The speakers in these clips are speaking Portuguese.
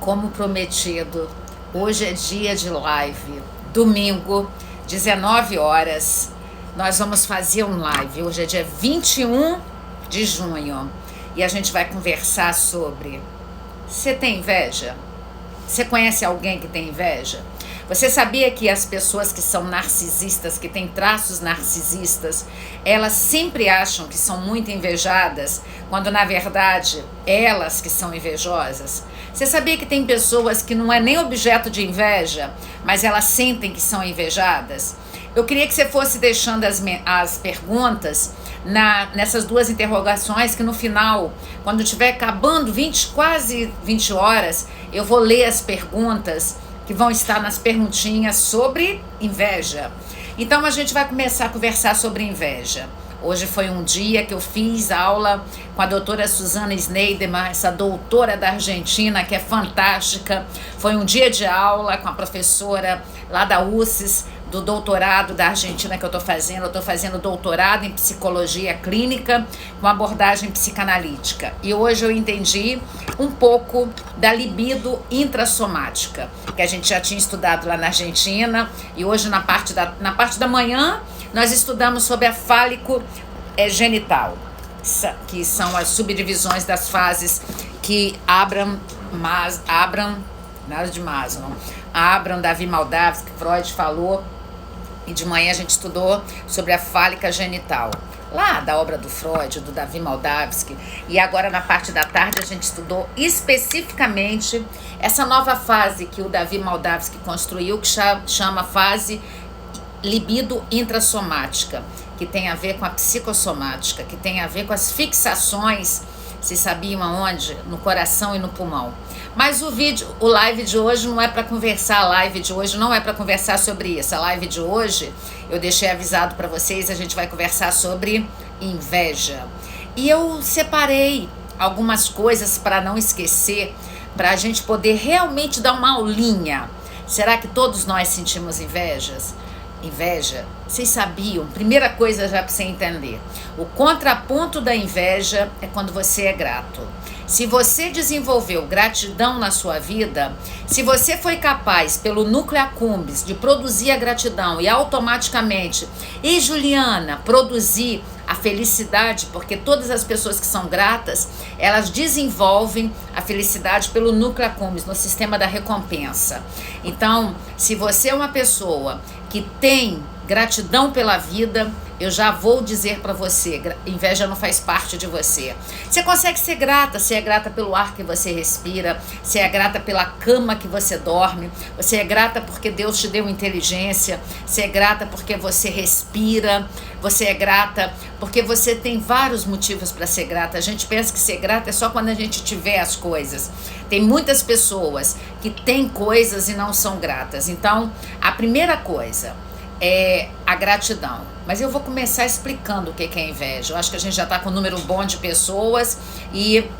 Como prometido, hoje é dia de live, domingo, 19 horas, nós vamos fazer um live. Hoje é dia 21 de junho e a gente vai conversar sobre: você tem inveja? Você conhece alguém que tem inveja? Você sabia que as pessoas que são narcisistas, que têm traços narcisistas, elas sempre acham que são muito invejadas, quando na verdade elas que são invejosas? Você sabia que tem pessoas que não é nem objeto de inveja, mas elas sentem que são invejadas? Eu queria que você fosse deixando as perguntas nessas duas interrogações, que no final, quando estiver acabando quase 20 horas, eu vou ler as perguntas que vão estar nas perguntinhas sobre inveja. Então a gente vai começar a conversar sobre inveja. Hoje foi um dia que eu fiz aula com a doutora Susana Sneidemann, essa doutora da Argentina que é fantástica. Foi um dia de aula com a professora lá da UCES, do doutorado da Argentina que eu estou fazendo. Eu estou fazendo doutorado em psicologia clínica com abordagem psicanalítica. E hoje eu entendi um pouco da libido intrassomática, que a gente já tinha estudado lá na Argentina. E hoje na parte da manhã nós estudamos sobre a fálico genital, que são as subdivisões das fases que Abraham, Davi Maldavsky, Freud falou. E de manhã a gente estudou sobre a fálica genital, lá da obra do Freud, do Davi Maldavsky. E agora na parte da tarde a gente estudou especificamente essa nova fase que o Davi Maldavsky construiu, que chama fase libido intrassomática, que tem a ver com a psicossomática, que tem a ver com as fixações. Vocês sabiam aonde? No coração e no pulmão. Mas o live de hoje não é para conversar, a live de hoje não é para conversar sobre isso. A live de hoje, eu deixei avisado para vocês, a gente vai conversar sobre inveja. E eu separei algumas coisas para não esquecer, para a gente poder realmente dar uma aulinha. Será que todos nós sentimos inveja? Vocês sabiam? Primeira coisa já para você entender. O contraponto da inveja é quando você é grato. Se você desenvolveu gratidão na sua vida, se você foi capaz, pelo núcleo accumbens, de produzir a gratidão e automaticamente, e Juliana, produzir a felicidade, porque todas as pessoas que são gratas, elas desenvolvem a felicidade pelo núcleo accumbens, no sistema da recompensa. Então, se você é uma pessoa que tem gratidão pela vida, eu já vou dizer para você, inveja não faz parte de você. Você consegue ser grata, você é grata pelo ar que você respira, você é grata pela cama que você dorme, você é grata porque Deus te deu inteligência, você é grata porque você respira, você é grata porque você tem vários motivos para ser grata. A gente pensa que ser grata é só quando a gente tiver as coisas. Tem muitas pessoas que têm coisas e não são gratas. Então, a primeira coisa é a gratidão. Mas eu vou começar explicando o que é inveja. Eu acho que a gente já está com um número bom de pessoas e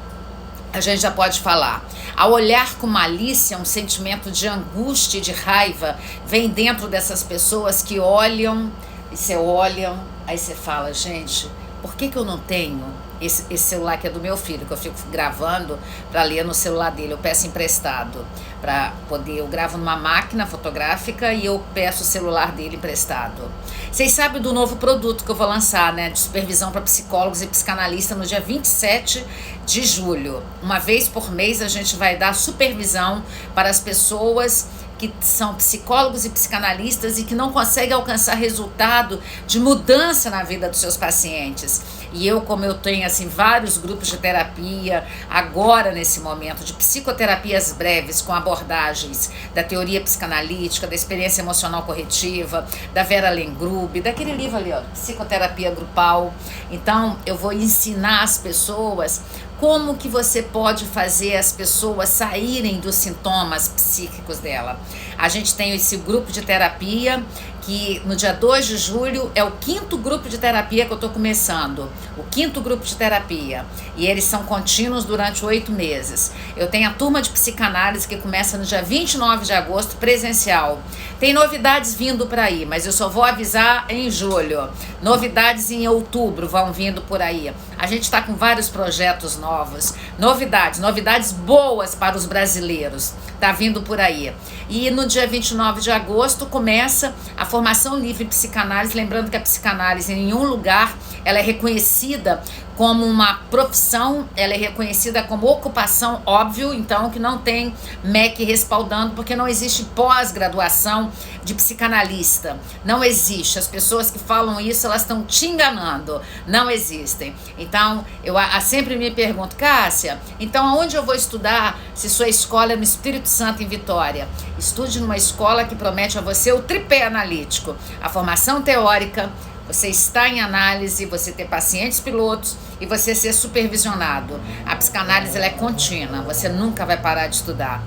a gente já pode falar. Ao olhar com malícia, um sentimento de angústia e de raiva vem dentro dessas pessoas que olham, e você olha, aí você fala, gente, por que eu não tenho esse celular que é do meu filho, que eu fico gravando para ler no celular dele? Eu peço emprestado para poder, eu gravo numa máquina fotográfica e eu peço o celular dele emprestado. Vocês sabem do novo produto que eu vou lançar, né, de supervisão para psicólogos e psicanalistas no dia 27 de julho. Uma vez por mês a gente vai dar supervisão para as pessoas que são psicólogos e psicanalistas e que não conseguem alcançar resultado de mudança na vida dos seus pacientes. E eu, como eu tenho assim vários grupos de terapia, agora nesse momento de psicoterapias breves com abordagens da teoria psicanalítica, da experiência emocional corretiva, da Vera Lengrube, daquele livro ali, ó, Psicoterapia Grupal. Então, eu vou ensinar as pessoas como que você pode fazer as pessoas saírem dos sintomas psíquicos dela. A gente tem esse grupo de terapia que no dia 2 de julho é o 5º grupo de terapia que eu estou começando, o 5º grupo de terapia, e eles são contínuos durante 8 meses. Eu tenho a turma de psicanálise que começa no dia 29 de agosto, presencial. Tem novidades vindo por aí, mas eu só vou avisar em julho. Novidades em outubro vão vindo por aí. A gente está com vários projetos novos, novidades boas para os brasileiros, tá vindo por aí. E no dia 29 de agosto começa a formação livre de psicanálise, lembrando que a psicanálise em nenhum lugar ela é reconhecida como uma profissão, ela é reconhecida como ocupação, óbvio, então que não tem MEC respaldando, porque não existe pós-graduação de psicanalista, não existe. As pessoas que falam isso, elas estão te enganando, não existem. Então, eu sempre me pergunto, Cássia, então aonde eu vou estudar se sua escola é no Espírito Santo em Vitória? Estude numa escola que promete a você o tripé analítico, a formação teórica, você está em análise, você ter pacientes pilotos e você ser supervisionado. A psicanálise ela é contínua, você nunca vai parar de estudar.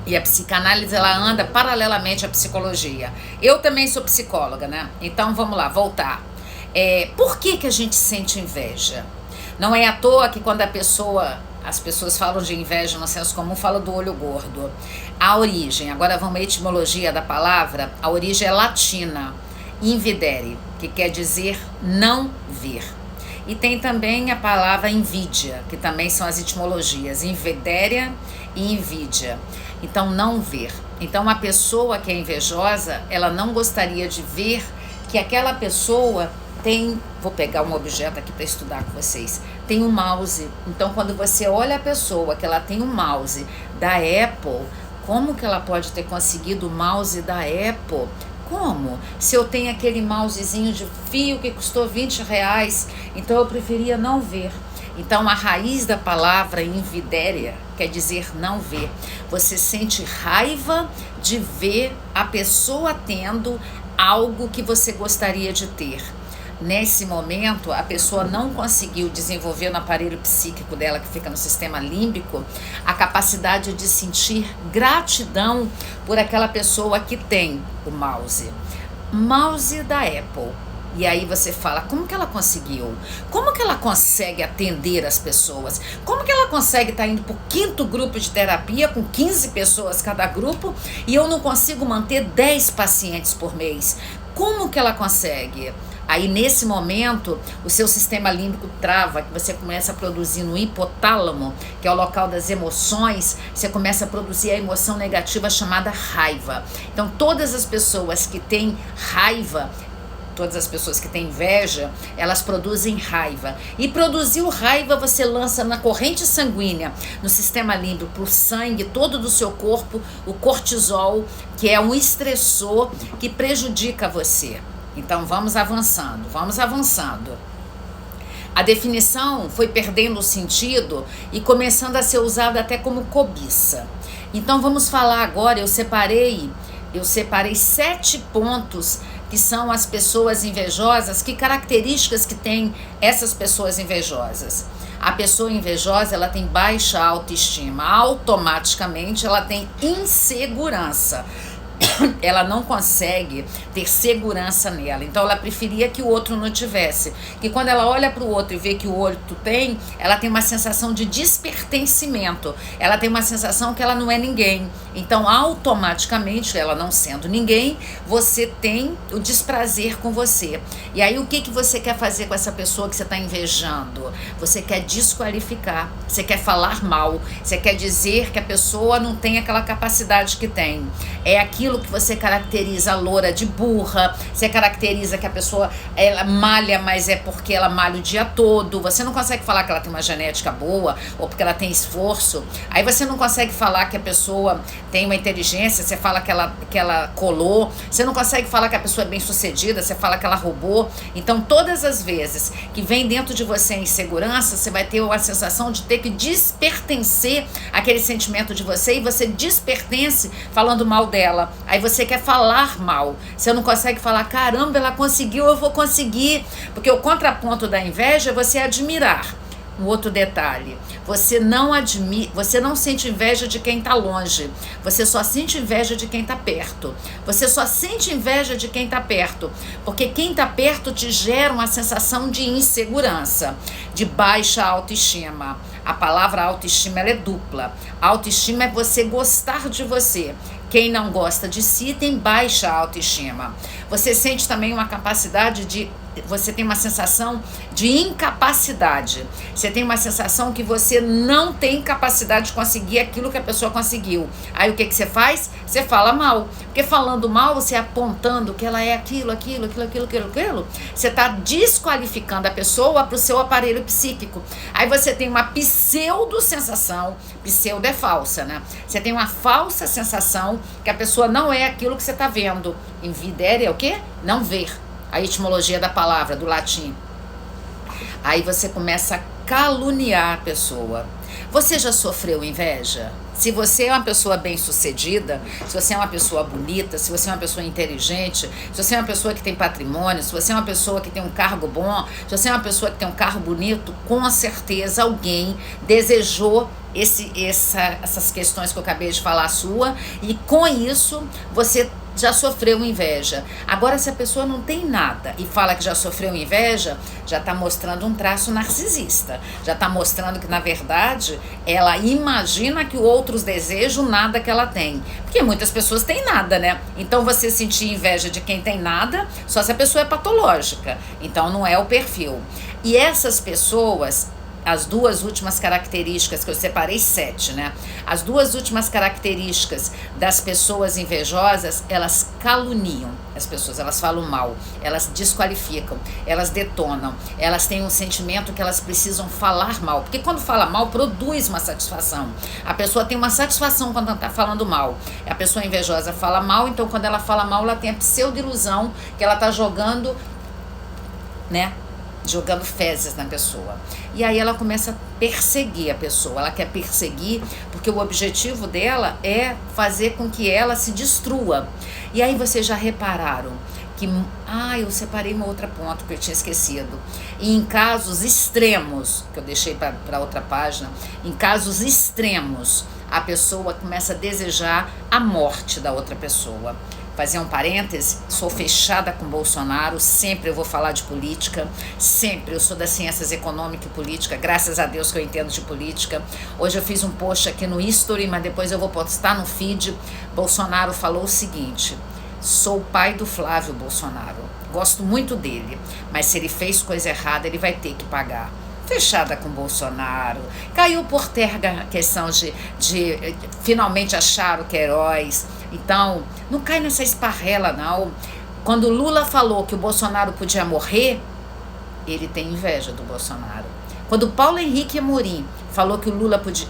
E a psicanálise ela anda paralelamente à psicologia. Eu também sou psicóloga, né? Então vamos lá, voltar. Por que a gente sente inveja? Não é à toa que quando as pessoas falam de inveja no senso comum, falam do olho gordo. A origem, agora vamos à etimologia da palavra, a origem é latina, invidere, que quer dizer não ver. E tem também a palavra invídia, que também são as etimologias, invidéria e invídia. Então, não ver. Então, a pessoa que é invejosa, ela não gostaria de ver que aquela pessoa tem, vou pegar um objeto aqui para estudar com vocês, tem um mouse. Então, quando você olha a pessoa que ela tem um mouse da Apple, como que ela pode ter conseguido o mouse da Apple? Como? Se eu tenho aquele mousezinho de fio que custou R$20, então eu preferia não ver. Então a raiz da palavra invidéria quer dizer não ver. Você sente raiva de ver a pessoa tendo algo que você gostaria de ter. Nesse momento, a pessoa não conseguiu desenvolver no aparelho psíquico dela, que fica no sistema límbico, a capacidade de sentir gratidão por aquela pessoa que tem o mouse. Mouse da Apple. E aí você fala, como que ela conseguiu? Como que ela consegue atender as pessoas? Como que ela consegue estar indo para o 5º grupo de terapia com 15 pessoas cada grupo e eu não consigo manter 10 pacientes por mês? Como que ela consegue? Aí, nesse momento, o seu sistema límbico trava, que você começa a produzir no hipotálamo, que é o local das emoções, você começa a produzir a emoção negativa chamada raiva. Então, todas as pessoas que têm raiva, todas as pessoas que têm inveja, elas produzem raiva. E produziu raiva, você lança na corrente sanguínea, no sistema límbico, pro sangue todo do seu corpo, o cortisol, que é um estressor que prejudica você. Então vamos avançando. A definição foi perdendo o sentido e começando a ser usada até como cobiça. Então vamos falar agora, eu separei 7 pontos que são as pessoas invejosas, que características que tem essas pessoas invejosas. A pessoa invejosa, ela tem baixa autoestima, automaticamente ela tem insegurança. Ela não consegue ter segurança nela, então ela preferia que o outro não tivesse, que quando ela olha para o outro e vê que o outro tem, ela tem uma sensação de despertencimento, ela tem uma sensação que ela não é ninguém, então automaticamente, ela não sendo ninguém, você tem o desprazer com você. E aí o que você quer fazer com essa pessoa que você está invejando? Você quer desqualificar, você quer falar mal, você quer dizer que a pessoa não tem aquela capacidade que tem. É aquilo que você caracteriza a loura de burra, você caracteriza que a pessoa ela malha, mas é porque ela malha o dia todo. Você não consegue falar que ela tem uma genética boa ou porque ela tem esforço. Aí você não consegue falar que a pessoa tem uma inteligência, você fala que ela colou. Você não consegue falar que a pessoa é bem sucedida, você fala que ela roubou. Então todas as vezes que vem dentro de você a insegurança, você vai ter a sensação de ter que despertencer aquele sentimento de você, e você despertence falando mal dela. Aí você quer falar mal, você não consegue falar, caramba, ela conseguiu, eu vou conseguir, porque o contraponto da inveja é você admirar. Um outro detalhe, Você não admira, você não sente inveja de quem está longe. Você só sente inveja de quem está perto. Você só sente inveja de quem está perto, porque quem está perto te gera uma sensação de insegurança, de baixa autoestima. A palavra autoestima, ela é dupla. Autoestima é você gostar de você. Quem não gosta de si tem baixa autoestima. Você sente também uma capacidade de... Você tem uma sensação de incapacidade. Você tem uma sensação que você não tem capacidade de conseguir aquilo que a pessoa conseguiu. Aí o que você faz? Você fala mal. Porque falando mal, você apontando que ela é aquilo, você está desqualificando a pessoa para o seu aparelho psíquico. Aí você tem uma pseudo-sensação, pseudo é falsa, né? Você tem uma falsa sensação que a pessoa não é aquilo que você está vendo. Invidere é o quê? Não ver. A etimologia da palavra, do latim. Aí você começa a caluniar a pessoa. Você já sofreu inveja? Se você é uma pessoa bem-sucedida, se você é uma pessoa bonita, se você é uma pessoa inteligente, se você é uma pessoa que tem patrimônio, se você é uma pessoa que tem um cargo bom, se você é uma pessoa que tem um carro bonito, com certeza alguém desejou essas questões que eu acabei de falar sua, e com isso você já sofreu inveja. Agora, se a pessoa não tem nada e fala que já sofreu inveja, já está mostrando um traço narcisista. Já está mostrando que, na verdade, ela imagina que outros desejam nada que ela tem. Porque muitas pessoas têm nada, né? Então, você sentir inveja de quem tem nada, só se a pessoa é patológica. Então, não é o perfil. E essas pessoas... As duas últimas características, que eu separei 7, né? As duas últimas características das pessoas invejosas, elas caluniam as pessoas, elas falam mal, elas desqualificam, elas detonam, elas têm um sentimento que elas precisam falar mal, porque quando fala mal, produz uma satisfação. A pessoa tem uma satisfação quando ela está falando mal. A pessoa invejosa fala mal, então quando ela fala mal, ela tem a pseudo-ilusão que ela está jogando, né? Jogando fezes na pessoa. E aí ela começa a perseguir a pessoa. Ela quer perseguir porque o objetivo dela é fazer com que ela se destrua. E aí vocês já repararam que... eu separei uma outra ponto que eu tinha esquecido. E em casos extremos, que eu deixei para outra página, em casos extremos, a pessoa começa a desejar a morte da outra pessoa. Fazer um parêntese, sou fechada com Bolsonaro, sempre eu vou falar de política, sempre, eu sou das ciências econômica e política, graças a Deus que eu entendo de política. Hoje eu fiz um post aqui no History, mas depois eu vou postar no feed. Bolsonaro falou o seguinte: sou o pai do Flávio Bolsonaro, gosto muito dele, mas se ele fez coisa errada, ele vai ter que pagar. Fechada com Bolsonaro, caiu por terra a questão de finalmente achar o Queiroz. Então, não cai nessa esparrela, não. Quando o Lula falou que o Bolsonaro podia morrer, ele tem inveja do Bolsonaro. Quando o Paulo Henrique Amorim falou que o Lula podia...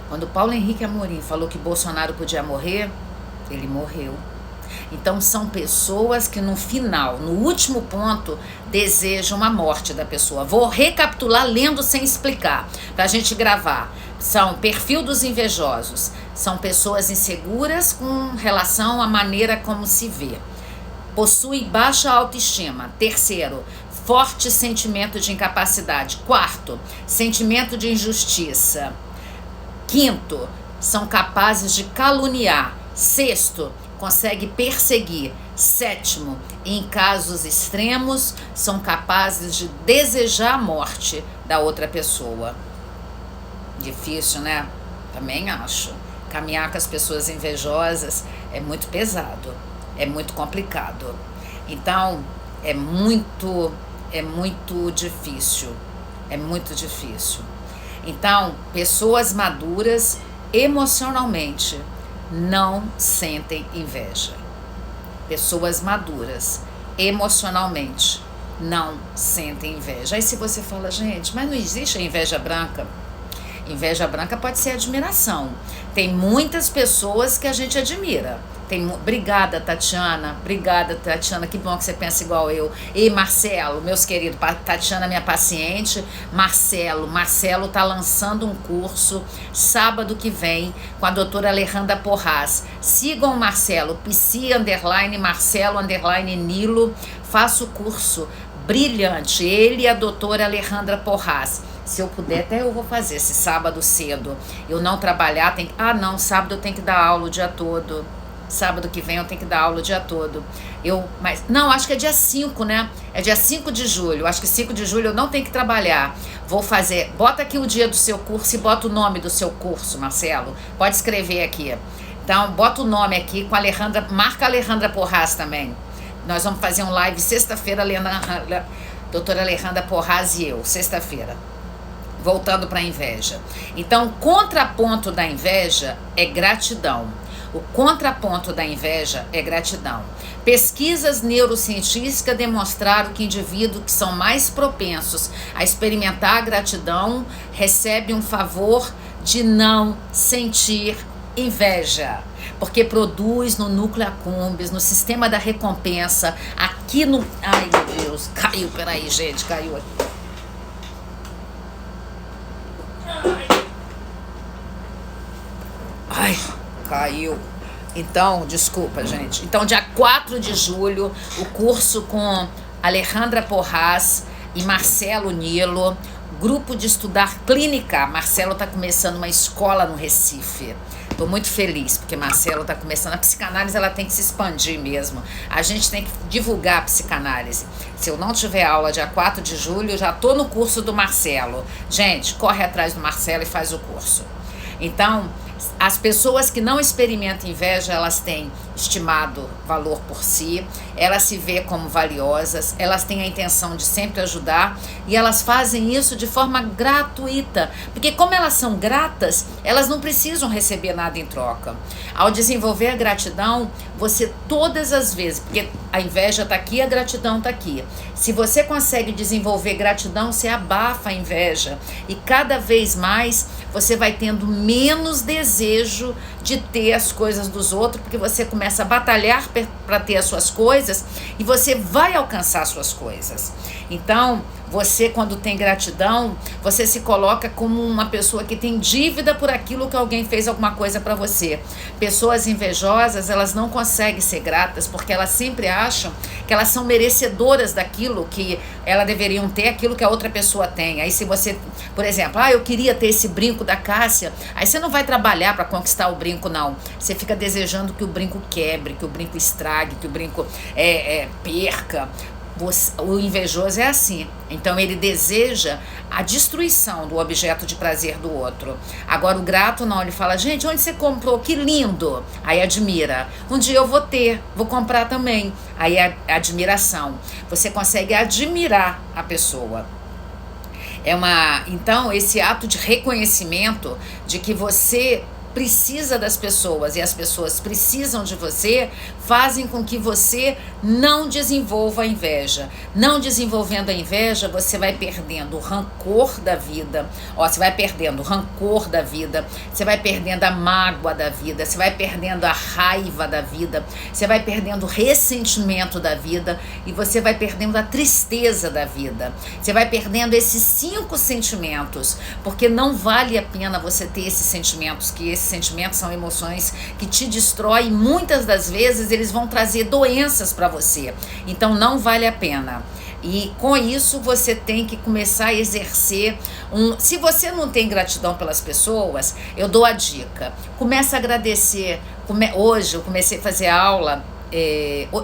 Quando o Paulo Henrique Amorim falou que o Bolsonaro podia morrer, ele morreu. Então, são pessoas que no final, no último ponto, desejam a morte da pessoa. Vou recapitular lendo sem explicar, para a gente gravar. São perfil dos invejosos. São pessoas inseguras com relação à maneira como se vê. Possui baixa autoestima. Terceiro, forte sentimento de incapacidade. Quarto, sentimento de injustiça. Quinto, são capazes de caluniar. Sexto, consegue perseguir. Sétimo, em casos extremos, são capazes de desejar a morte da outra pessoa. Difícil, né? Também acho. Caminhar com as pessoas invejosas é muito pesado, é muito complicado. Então, é muito difícil. É muito difícil. Então, pessoas maduras emocionalmente não sentem inveja. Pessoas maduras emocionalmente não sentem inveja. Aí se você fala, gente, mas não existe a inveja branca? Inveja branca pode ser admiração. Tem muitas pessoas que a gente admira. Obrigada, Tatiana. Obrigada, Tatiana. Que bom que você pensa igual eu. E Marcelo, meus queridos, Tatiana, minha paciente. Marcelo tá lançando um curso sábado que vem com a doutora Alejandra Porras. Sigam o Marcelo, _Marcelo_Nilo. Faça o curso brilhante. Ele e a doutora Alejandra Porras. Se eu puder, até eu vou fazer esse sábado cedo. Eu não trabalhar, tem que... Ah, não, sábado eu tenho que dar aula o dia todo. Sábado que vem eu tenho que dar aula o dia todo. Não, acho que é dia 5, né? É dia 5 de julho. Acho que 5 de julho eu não tenho que trabalhar. Vou fazer... Bota aqui o dia do seu curso e bota o nome do seu curso, Marcelo. Pode escrever aqui. Então, bota o nome aqui com a Alejandra. Marca a Alejandra Porras também. Nós vamos fazer um live sexta-feira, doutora Alejandra Porras e eu, sexta-feira. Voltando para a inveja. Então, o contraponto da inveja é gratidão. O contraponto da inveja é gratidão. Pesquisas neurocientíficas demonstraram que indivíduos que são mais propensos a experimentar a gratidão recebem um favor de não sentir inveja, porque produz no núcleo accumbens, no sistema da recompensa, aqui no... Ai, meu Deus, caiu, peraí, gente, caiu aqui. Ai, caiu. Então, desculpa, gente. Então, dia 4 de julho, o curso com Alejandra Porras e Marcelo Nilo, grupo de estudar clínica. Marcelo está começando uma escola no Recife. Estou muito feliz, porque Marcelo está começando. A psicanálise ela tem que se expandir mesmo. A gente tem que divulgar a psicanálise. Se eu não tiver aula dia 4 de julho, eu já estou no curso do Marcelo. Gente, corre atrás do Marcelo e faz o curso. Então, as pessoas que não experimentam inveja, elas têm estimado valor por si, elas se vê como valiosas, elas têm a intenção de sempre ajudar e elas fazem isso de forma gratuita, porque como elas são gratas, elas não precisam receber nada em troca. Ao desenvolver a gratidão, você todas as vezes, porque a inveja está aqui, a gratidão está aqui. Se você consegue desenvolver gratidão, você abafa a inveja e cada vez mais você vai tendo menos desejo de ter as coisas dos outros, porque você começa a batalhar para ter as suas coisas e você vai alcançar as suas coisas. Então, você, quando tem gratidão, você se coloca como uma pessoa que tem dívida por aquilo que alguém fez alguma coisa para você. Pessoas invejosas, elas não conseguem ser gratas porque elas sempre acham que elas são merecedoras daquilo que elas deveriam ter, aquilo que a outra pessoa tem. Aí se você, por exemplo, eu queria ter esse brinco da Cássia, aí você não vai trabalhar para conquistar o brinco, não. Você fica desejando que o brinco quebre, que o brinco estrague, que o brinco perca. O invejoso é assim, então ele deseja a destruição do objeto de prazer do outro. Agora o grato não, ele fala, gente, onde você comprou? Que lindo! Aí admira. Um dia eu vou ter, vou comprar também. Aí é admiração. Você consegue admirar a pessoa. Então esse ato de reconhecimento de que você precisa das pessoas e as pessoas precisam de você, fazem com que você não desenvolva a inveja. Não desenvolvendo a inveja, você vai perdendo o rancor da vida. Você vai perdendo o rancor da vida, você vai perdendo a mágoa da vida, você vai perdendo a raiva da vida, você vai perdendo o ressentimento da vida e você vai perdendo a tristeza da vida. Você vai perdendo esses 5 sentimentos, porque não vale a pena você ter esses sentimentos, que esses sentimentos são emoções que te destroem, muitas das vezes eles vão trazer doenças para você, então não vale a pena. E com isso você tem que começar a exercer se você não tem gratidão pelas pessoas, eu dou a dica, começa a agradecer. Hoje eu comecei a fazer aula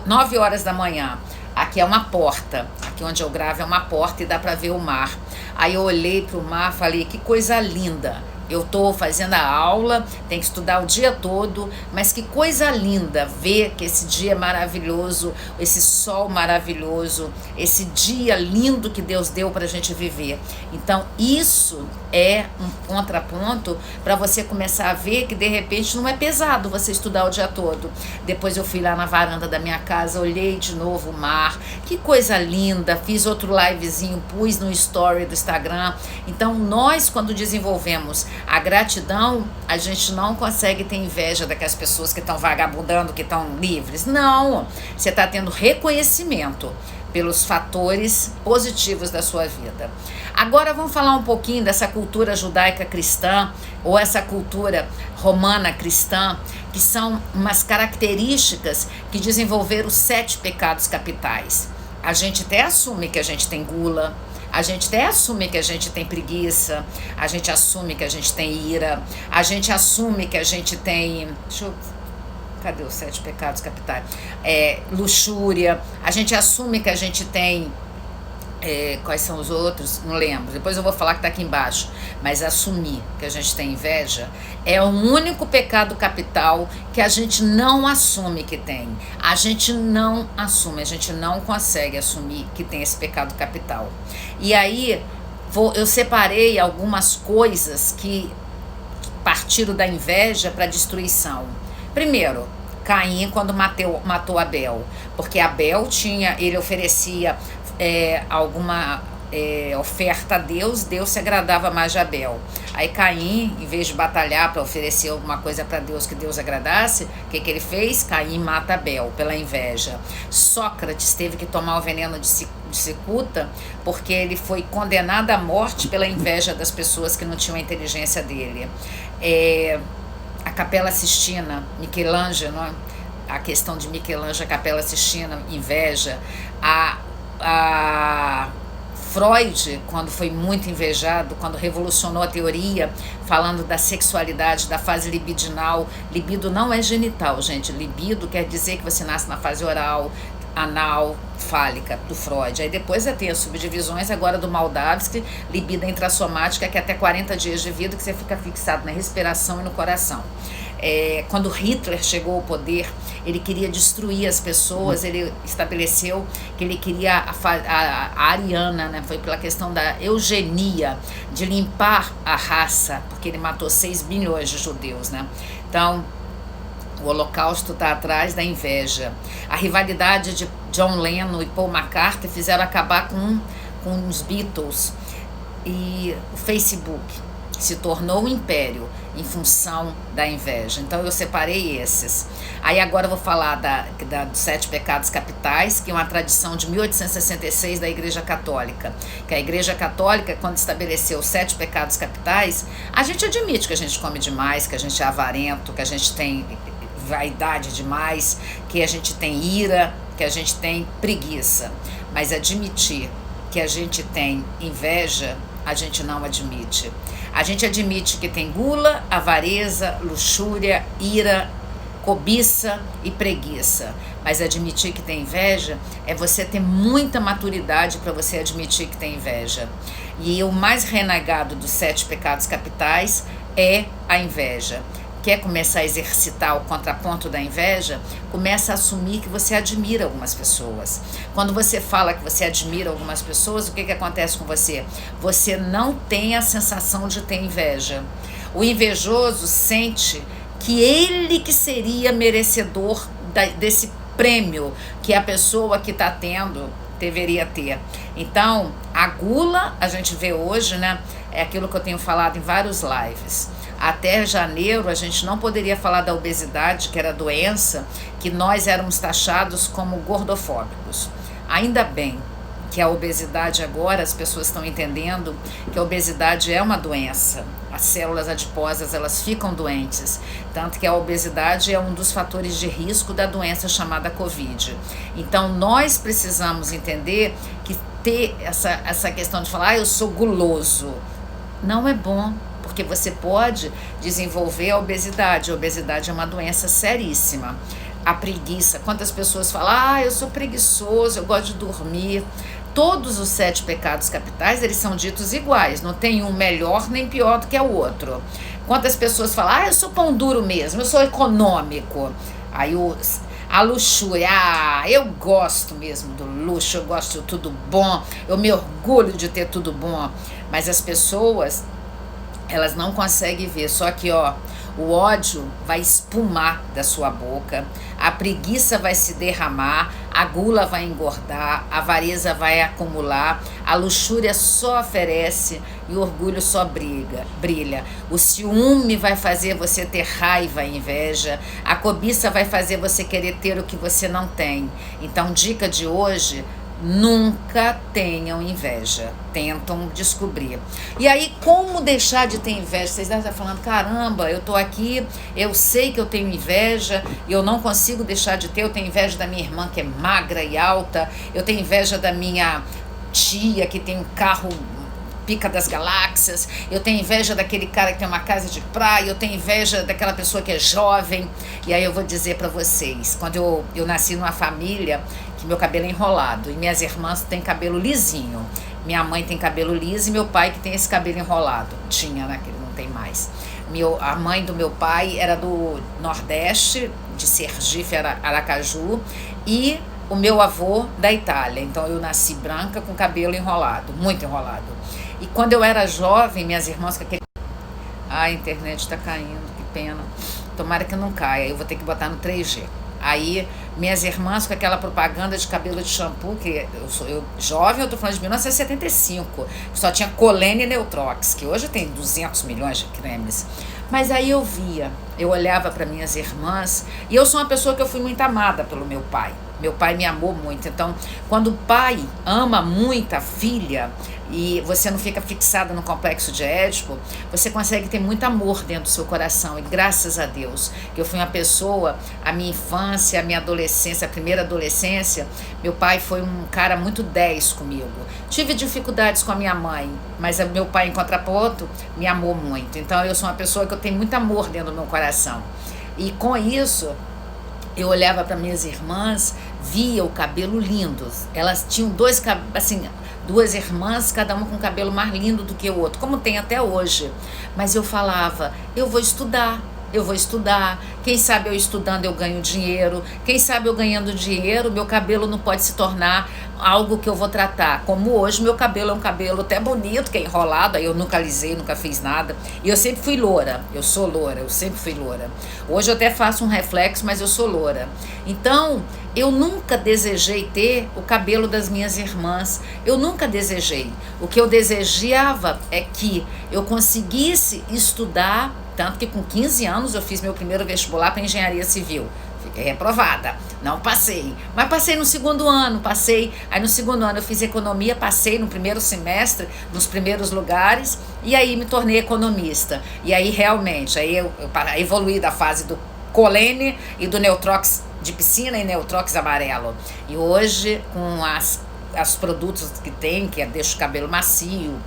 9 horas da manhã. Aqui é uma porta, aqui onde eu gravo é uma porta e dá para ver o mar. Aí eu olhei para o mar, falei, que coisa linda. Eu estou fazendo a aula, tem que estudar o dia todo, mas que coisa linda ver que esse dia é maravilhoso, esse sol maravilhoso, esse dia lindo que Deus deu para a gente viver. Então isso é um contraponto para você começar a ver que de repente não é pesado você estudar o dia todo. Depois eu fui lá na varanda da minha casa, olhei de novo o mar, que coisa linda, fiz outro livezinho, pus no story do Instagram. Então nós, quando desenvolvemos a gratidão, a gente não consegue ter inveja daquelas pessoas que estão vagabundando, que estão livres. Não, você está tendo reconhecimento pelos fatores positivos da sua vida. Agora vamos falar um pouquinho dessa cultura judaica cristã, ou essa cultura romana cristã, que são umas características que desenvolveram os 7 pecados capitais. A gente até assume que a gente tem gula, A gente até assume que a gente tem preguiça, a gente assume que a gente tem ira, a gente assume que a gente tem... Cadê os 7 pecados capitais? Luxúria. A gente assume que a gente tem... quais são os outros? Não lembro. Depois eu vou falar que tá aqui embaixo. Mas assumir que a gente tem inveja é o único pecado capital que a gente não assume que tem. A gente não assume, a gente não consegue assumir que tem esse pecado capital. E aí eu separei algumas coisas que partiram da inveja para destruição. Primeiro, Caim, quando matou Abel, porque Abel ele oferecia alguma oferta a Deus, Deus se agradava mais de Abel. Aí Caim, em vez de batalhar para oferecer alguma coisa para Deus que Deus agradasse, o que ele fez? Caim mata Abel pela inveja. Sócrates teve que tomar o veneno de cicuta porque ele foi condenado à morte pela inveja das pessoas que não tinham a inteligência dele. A Capela Sistina, Michelangelo, a questão de Michelangelo, a Capela Sistina, inveja. A Freud, quando foi muito invejado, quando revolucionou a teoria, falando da sexualidade, da fase libidinal. Libido não é genital, gente. Libido quer dizer que você nasce na fase oral, anal, fálica, do Freud. Aí depois tem as subdivisões agora do Moldavsky, libido intrassomática, que é até 40 dias de vida, que você fica fixado na respiração e no coração. Quando Hitler chegou ao poder, ele queria destruir as pessoas, ele estabeleceu que ele queria a ariana, né? Foi pela questão da eugenia, de limpar a raça, porque ele matou 6 bilhões de judeus, né? Então, o Holocausto está atrás da inveja. A rivalidade de John Lennon e Paul McCartney fizeram acabar com os Beatles. E o Facebook se tornou um império em função da inveja. Então eu separei esses. Aí agora eu vou falar dos 7 pecados capitais, que é uma tradição de 1866 da Igreja Católica. Que a Igreja Católica, quando estabeleceu os 7 pecados capitais, a gente admite que a gente come demais, que a gente é avarento, que a gente tem vaidade demais, que a gente tem ira, que a gente tem preguiça. Mas admitir que a gente tem inveja, a gente não admite. A gente admite que tem gula, avareza, luxúria, ira, cobiça e preguiça. Mas admitir que tem inveja é você ter muita maturidade para você admitir que tem inveja. E o mais renegado dos 7 pecados capitais é a inveja. Quer começar a exercitar o contraponto da inveja? Começa a assumir que você admira algumas pessoas. Quando você fala que você admira algumas pessoas, o que acontece com você? Você não tem a sensação de ter inveja. O invejoso sente que ele que seria merecedor desse prêmio que a pessoa que está tendo deveria ter. Então, a gula, a gente vê hoje, né? É aquilo que eu tenho falado em vários lives. Até janeiro a gente não poderia falar da obesidade, que era doença, que nós éramos taxados como gordofóbicos. Ainda bem que a obesidade agora, as pessoas estão entendendo que a obesidade é uma doença. As células adiposas, elas ficam doentes. Tanto que a obesidade é um dos fatores de risco da doença chamada Covid. Então, nós precisamos entender que ter essa questão de falar, eu sou guloso, não é bom. Porque você pode desenvolver a obesidade. A obesidade é uma doença seríssima. A preguiça. Quantas pessoas falam, eu sou preguiçoso, eu gosto de dormir. Todos os 7 pecados capitais, eles são ditos iguais. Não tem um melhor nem pior do que o outro. Quantas pessoas falam, eu sou pão duro mesmo, eu sou econômico. Aí a luxúria, eu gosto mesmo do luxo, eu gosto de tudo bom, eu me orgulho de ter tudo bom. Mas as pessoas... elas não conseguem ver, só que o ódio vai espumar da sua boca, a preguiça vai se derramar, a gula vai engordar, a avareza vai acumular, a luxúria só oferece e o orgulho só brilha. O ciúme vai fazer você ter raiva e inveja, a cobiça vai fazer você querer ter o que você não tem. Então, dica de hoje... nunca tenham inveja, tentam descobrir. E aí, como deixar de ter inveja? Vocês devem estar falando, caramba, eu tô aqui, eu sei que eu tenho inveja, e eu não consigo deixar de ter. Eu tenho inveja da minha irmã que é magra e alta, eu tenho inveja da minha tia que tem um carro pica das galáxias, eu tenho inveja daquele cara que tem uma casa de praia, eu tenho inveja daquela pessoa que é jovem. E aí eu vou dizer para vocês, quando eu nasci numa família que meu cabelo é enrolado, e minhas irmãs têm cabelo lisinho, minha mãe tem cabelo liso e meu pai que tem esse cabelo enrolado, tinha, né, que ele não tem mais. A mãe do meu pai era do Nordeste, de Sergipe, Aracaju, e o meu avô da Itália. Então eu nasci branca com cabelo enrolado, muito enrolado. E quando eu era jovem, minhas irmãs com aquele... a internet está caindo, que pena. Tomara que não caia, eu vou ter que botar no 3G. Aí, minhas irmãs com aquela propaganda de cabelo de shampoo, que eu jovem, eu tô falando de 1975, só tinha Colene e Neutrox, que hoje tem 200 milhões de cremes. Mas aí eu olhava para minhas irmãs, e eu sou uma pessoa que eu fui muito amada pelo meu pai. Meu pai me amou muito. Então, quando o pai ama muito a filha e você não fica fixada no complexo de Édipo, você consegue ter muito amor dentro do seu coração. E graças a Deus, que eu fui uma pessoa, a minha infância, a minha adolescência, a primeira adolescência, meu pai foi um cara muito 10 comigo. Tive dificuldades com a minha mãe, mas meu pai, em contraponto, me amou muito. Então, eu sou uma pessoa que eu tenho muito amor dentro do meu coração. E com isso, eu olhava para minhas irmãs, via o cabelo lindo. Elas tinham duas irmãs, cada uma com o cabelo mais lindo do que o outro, como tem até hoje. Mas eu falava, eu vou estudar. Quem sabe eu estudando eu ganho dinheiro. Quem sabe eu ganhando dinheiro, meu cabelo não pode se tornar algo que eu vou tratar. Como hoje, meu cabelo é um cabelo até bonito, que é enrolado. Aí eu nunca alisei, nunca fiz nada. E eu sempre fui loura. Eu sou loura, eu sempre fui loura. Hoje eu até faço um reflexo, mas eu sou loura. Então, eu nunca desejei ter o cabelo das minhas irmãs. Eu nunca desejei. O que eu desejava é que eu conseguisse estudar. Tanto que com 15 anos eu fiz meu primeiro vestibular para engenharia civil. Fiquei reprovada, não passei. Mas passei no segundo ano, Aí no segundo ano eu fiz economia, passei no primeiro semestre, nos primeiros lugares, e aí me tornei economista. E aí realmente, aí eu evoluí da fase do Colene e do Neutrox de piscina e Neutrox amarelo. E hoje, com os produtos que tem, que deixa o cabelo macio,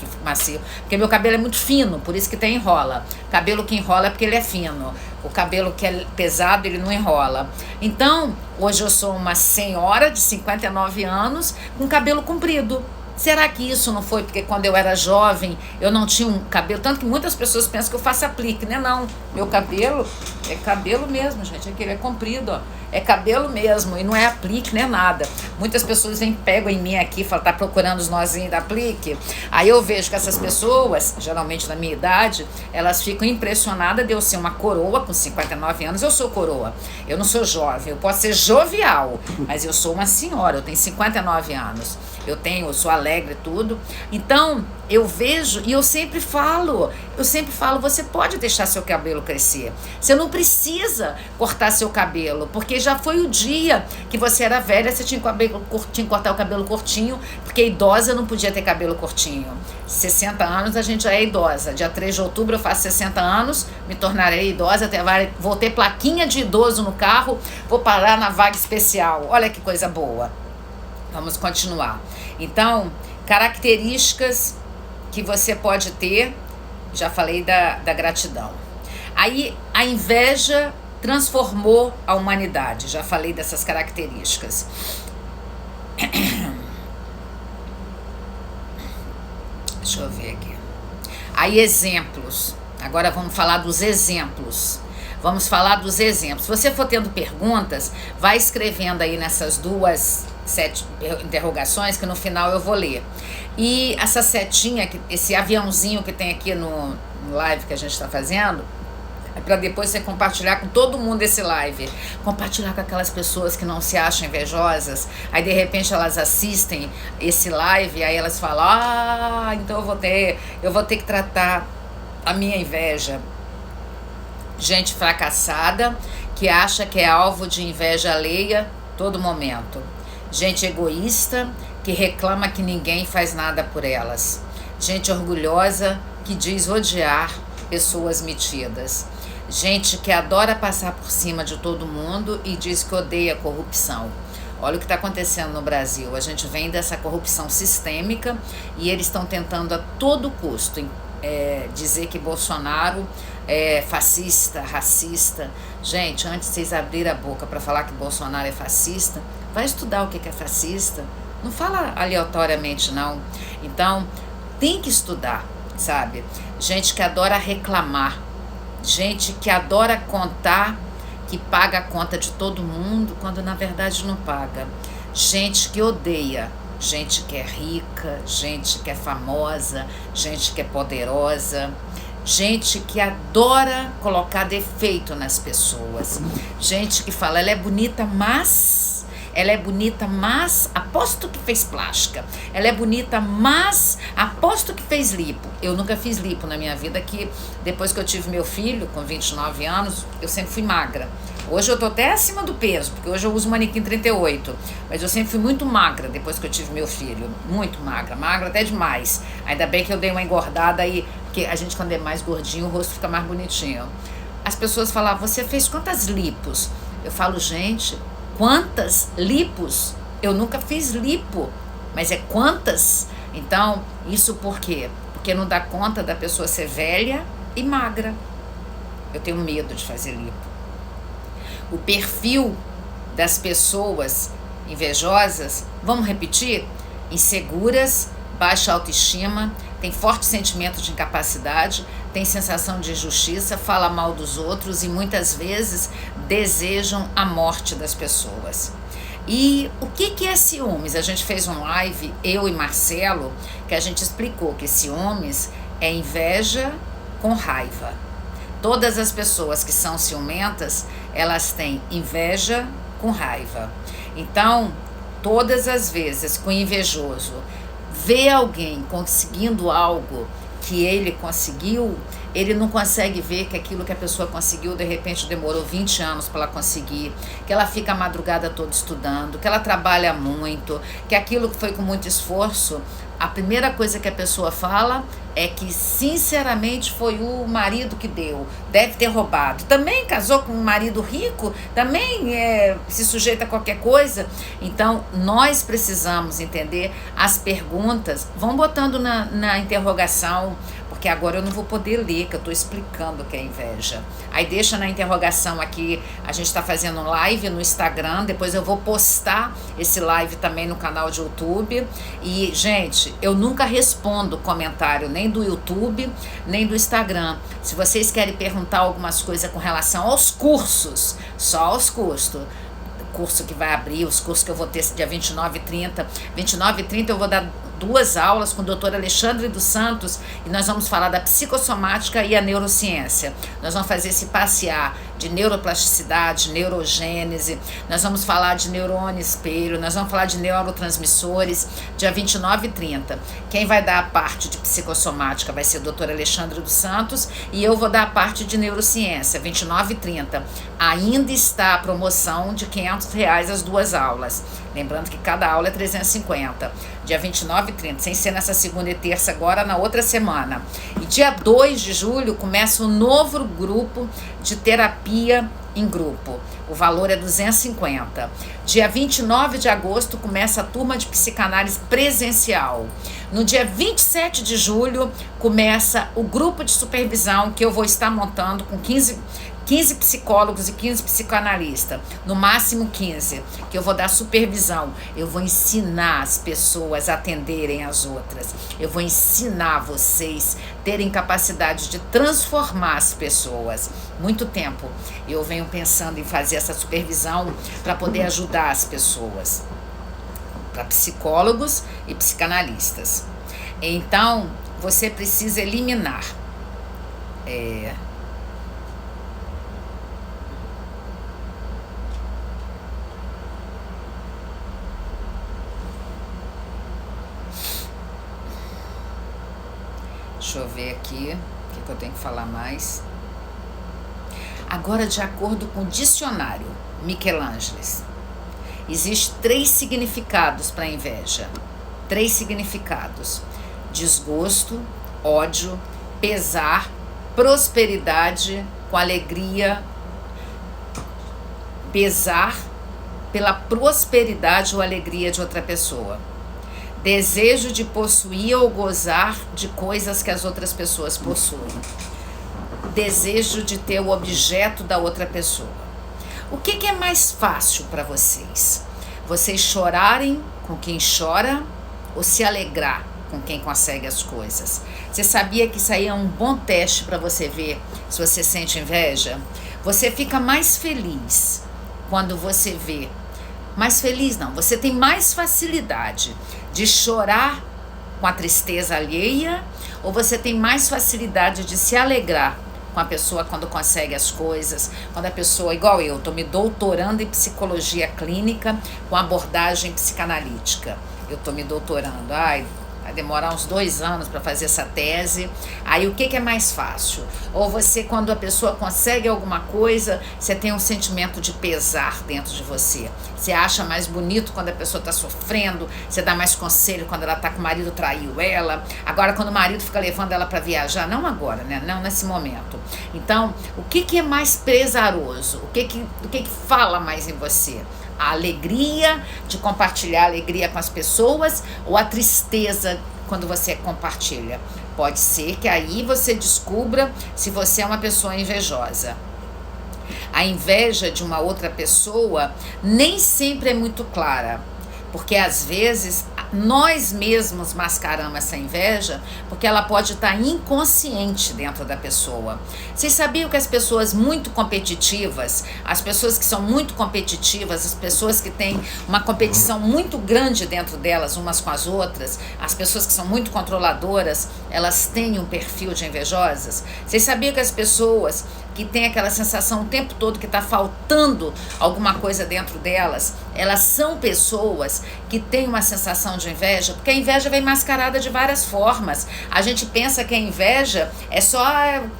porque meu cabelo é muito fino, por isso que tem enrola. Cabelo que enrola é porque ele é fino. O cabelo que é pesado, ele não enrola. Então, hoje eu sou uma senhora de 59 anos com cabelo comprido. Será que isso não foi porque quando eu era jovem eu não tinha um cabelo? Tanto que muitas pessoas pensam que eu faço aplique, né? Não, meu cabelo é cabelo mesmo, gente. Aqui ele é comprido, ó. É cabelo mesmo e não é aplique, nem nada. Muitas pessoas pegam em mim aqui e falam, tá procurando os nozinhos da aplique. Aí eu vejo que essas pessoas, geralmente na minha idade, elas ficam impressionadas de eu ser uma coroa com 59 anos. Eu sou coroa, eu não sou jovem. Eu posso ser jovial, mas eu sou uma senhora, eu tenho 59 anos. Eu sou alegre e tudo. Então, eu vejo e eu sempre falo, você pode deixar seu cabelo crescer. Você não precisa cortar seu cabelo, porque já foi o dia que você era velha, você tinha que cortar o cabelo curtinho, porque idosa não podia ter cabelo curtinho. 60 anos a gente já é idosa. Dia 3 de outubro eu faço 60 anos, me tornarei idosa, vou ter plaquinha de idoso no carro, vou parar na vaga especial. Olha que coisa boa. Vamos continuar. Então, características que você pode ter, já falei da gratidão. Aí, a inveja transformou a humanidade, já falei dessas características. Deixa eu ver aqui. Aí, exemplos. Agora vamos falar dos exemplos. Se você for tendo perguntas, vai escrevendo aí nessas 7 interrogações que no final eu vou ler. E essa setinha, esse aviãozinho que tem aqui no live que a gente está fazendo, é para depois você compartilhar com todo mundo esse live. Compartilhar com aquelas pessoas que não se acham invejosas. Aí de repente elas assistem esse live, aí elas falam, então eu vou ter que tratar a minha inveja. Gente fracassada que acha que é alvo de inveja alheia todo momento. Gente egoísta que reclama que ninguém faz nada por elas. Gente orgulhosa que diz odiar pessoas metidas. Gente que adora passar por cima de todo mundo e diz que odeia a corrupção. Olha o que está acontecendo no Brasil. A gente vem dessa corrupção sistêmica e eles estão tentando a todo custo dizer que Bolsonaro é fascista, racista. Gente, antes de vocês abrirem a boca para falar que Bolsonaro é fascista, vai estudar o que é fascista. Não fala aleatoriamente, não. Então, tem que estudar, sabe? Gente que adora reclamar, gente que adora contar que paga a conta de todo mundo, quando na verdade não paga. Gente que odeia, gente que é rica, gente que é famosa, gente que é poderosa, gente que adora colocar defeito nas pessoas, gente que fala, ela é bonita, mas aposto que fez plástica. Ela é bonita, mas aposto que fez lipo. Eu nunca fiz lipo na minha vida, que depois que eu tive meu filho, com 29 anos, eu sempre fui magra. Hoje eu tô até acima do peso, porque hoje eu uso manequim 38. Mas eu sempre fui muito magra depois que eu tive meu filho. Muito magra, magra até demais. Ainda bem que eu dei uma engordada aí, porque a gente quando é mais gordinho, o rosto fica mais bonitinho. As pessoas falam, você fez quantas lipos? Eu falo, gente, quantas lipos? Eu nunca fiz lipo, mas é quantas? Então, isso por quê? Porque não dá conta da pessoa ser velha e magra. Eu tenho medo de fazer lipo. O perfil das pessoas invejosas, vamos repetir? Inseguras, baixa autoestima, tem forte sentimento de incapacidade, tem sensação de injustiça, fala mal dos outros e muitas vezes desejam a morte das pessoas. E o que é ciúmes? A gente fez um live, eu e Marcelo, que a gente explicou que ciúmes é inveja com raiva. Todas as pessoas que são ciumentas, elas têm inveja com raiva. Então, todas as vezes que o invejoso vê alguém conseguindo algo que ele conseguiu, ele não consegue ver que aquilo que a pessoa conseguiu, de repente demorou 20 anos para ela conseguir, que ela fica a madrugada toda estudando, que ela trabalha muito, que aquilo que foi com muito esforço, a primeira coisa que a pessoa fala é que sinceramente foi o marido que deu, deve ter roubado. Também casou com um marido rico, também se sujeita a qualquer coisa. Então, nós precisamos entender as perguntas, vão botando na interrogação, porque agora eu não vou poder ler, que eu estou explicando o que é inveja. Aí deixa na interrogação aqui, a gente está fazendo um live no Instagram, depois eu vou postar esse live também no canal de YouTube. E, gente, eu nunca respondo comentário nem do YouTube, nem do Instagram. Se vocês querem perguntar algumas coisas com relação aos cursos, só aos cursos, curso que vai abrir, os cursos que eu vou ter dia 29 e 30. 29 e 30 eu vou dar 2 aulas com o Dr. Alexandre dos Santos e nós vamos falar da psicossomática e a neurociência. Nós vamos fazer esse passear de neuroplasticidade, neurogênese, nós vamos falar de neurônio espelho, nós vamos falar de neurotransmissores, dia 29 e 30. Quem vai dar a parte de psicossomática vai ser o Dr. Alexandre dos Santos e eu vou dar a parte de neurociência, 29 e 30. Ainda está a promoção de R$500 as 2 aulas. Lembrando que cada aula é 350. Dia 29 e 30, sem ser nessa segunda e terça agora, na outra semana. E dia 2 de julho começa um novo grupo de terapia em grupo. O valor é 250. Dia 29 de agosto começa a turma de psicanálise presencial. No dia 27 de julho começa o grupo de supervisão que eu vou estar montando com 15 psicólogos e 15 psicanalistas, no máximo 15, que eu vou dar supervisão. Eu vou ensinar as pessoas a atenderem as outras. Eu vou ensinar vocês terem capacidade de transformar as pessoas. Muito tempo eu venho pensando em fazer essa supervisão para poder ajudar as pessoas, para psicólogos e psicanalistas. Então, você precisa eliminar deixa eu ver aqui, o que eu tenho que falar mais. Agora, de acordo com o dicionário Michelangelis, existem 3 significados para a inveja. 3 significados: desgosto, ódio, pesar, prosperidade com alegria, pesar pela prosperidade ou alegria de outra pessoa. Desejo de possuir ou gozar de coisas que as outras pessoas possuem. Desejo de ter o objeto da outra pessoa. O que é mais fácil para vocês? Vocês chorarem com quem chora ou se alegrar com quem consegue as coisas? Você sabia que isso aí é um bom teste para você ver se você sente inveja? Você fica mais feliz quando você vê. Mais feliz não, você tem mais facilidade de chorar com a tristeza alheia, ou você tem mais facilidade de se alegrar com a pessoa quando consegue as coisas, quando a pessoa, igual eu, estou me doutorando em psicologia clínica com abordagem psicanalítica. Eu estou me doutorando, vai demorar uns 2 anos para fazer essa tese. Aí o que é mais fácil? Ou você, quando a pessoa consegue alguma coisa, você tem um sentimento de pesar dentro de você. Você acha mais bonito quando a pessoa está sofrendo, você dá mais conselho quando ela está com o marido, traiu ela. Agora, quando o marido fica levando ela para viajar, não agora, né? Não nesse momento. Então, o que é mais pesaroso? O que fala mais em você? A alegria de compartilhar a alegria com as pessoas ou a tristeza quando você compartilha? Pode ser que aí você descubra se você é uma pessoa invejosa. A inveja de uma outra pessoa nem sempre é muito clara, porque às vezes nós mesmos mascaramos essa inveja porque ela pode estar inconsciente dentro da pessoa. Vocês sabiam que as pessoas muito competitivas, as pessoas que são muito competitivas, as pessoas que têm uma competição muito grande dentro delas umas com as outras, as pessoas que são muito controladoras, elas têm um perfil de invejosas? Vocês sabiam que as pessoas que têm aquela sensação o tempo todo que está faltando alguma coisa dentro delas, elas são pessoas que têm uma sensação de inveja, porque a inveja vem mascarada de várias formas. A gente pensa que a inveja é só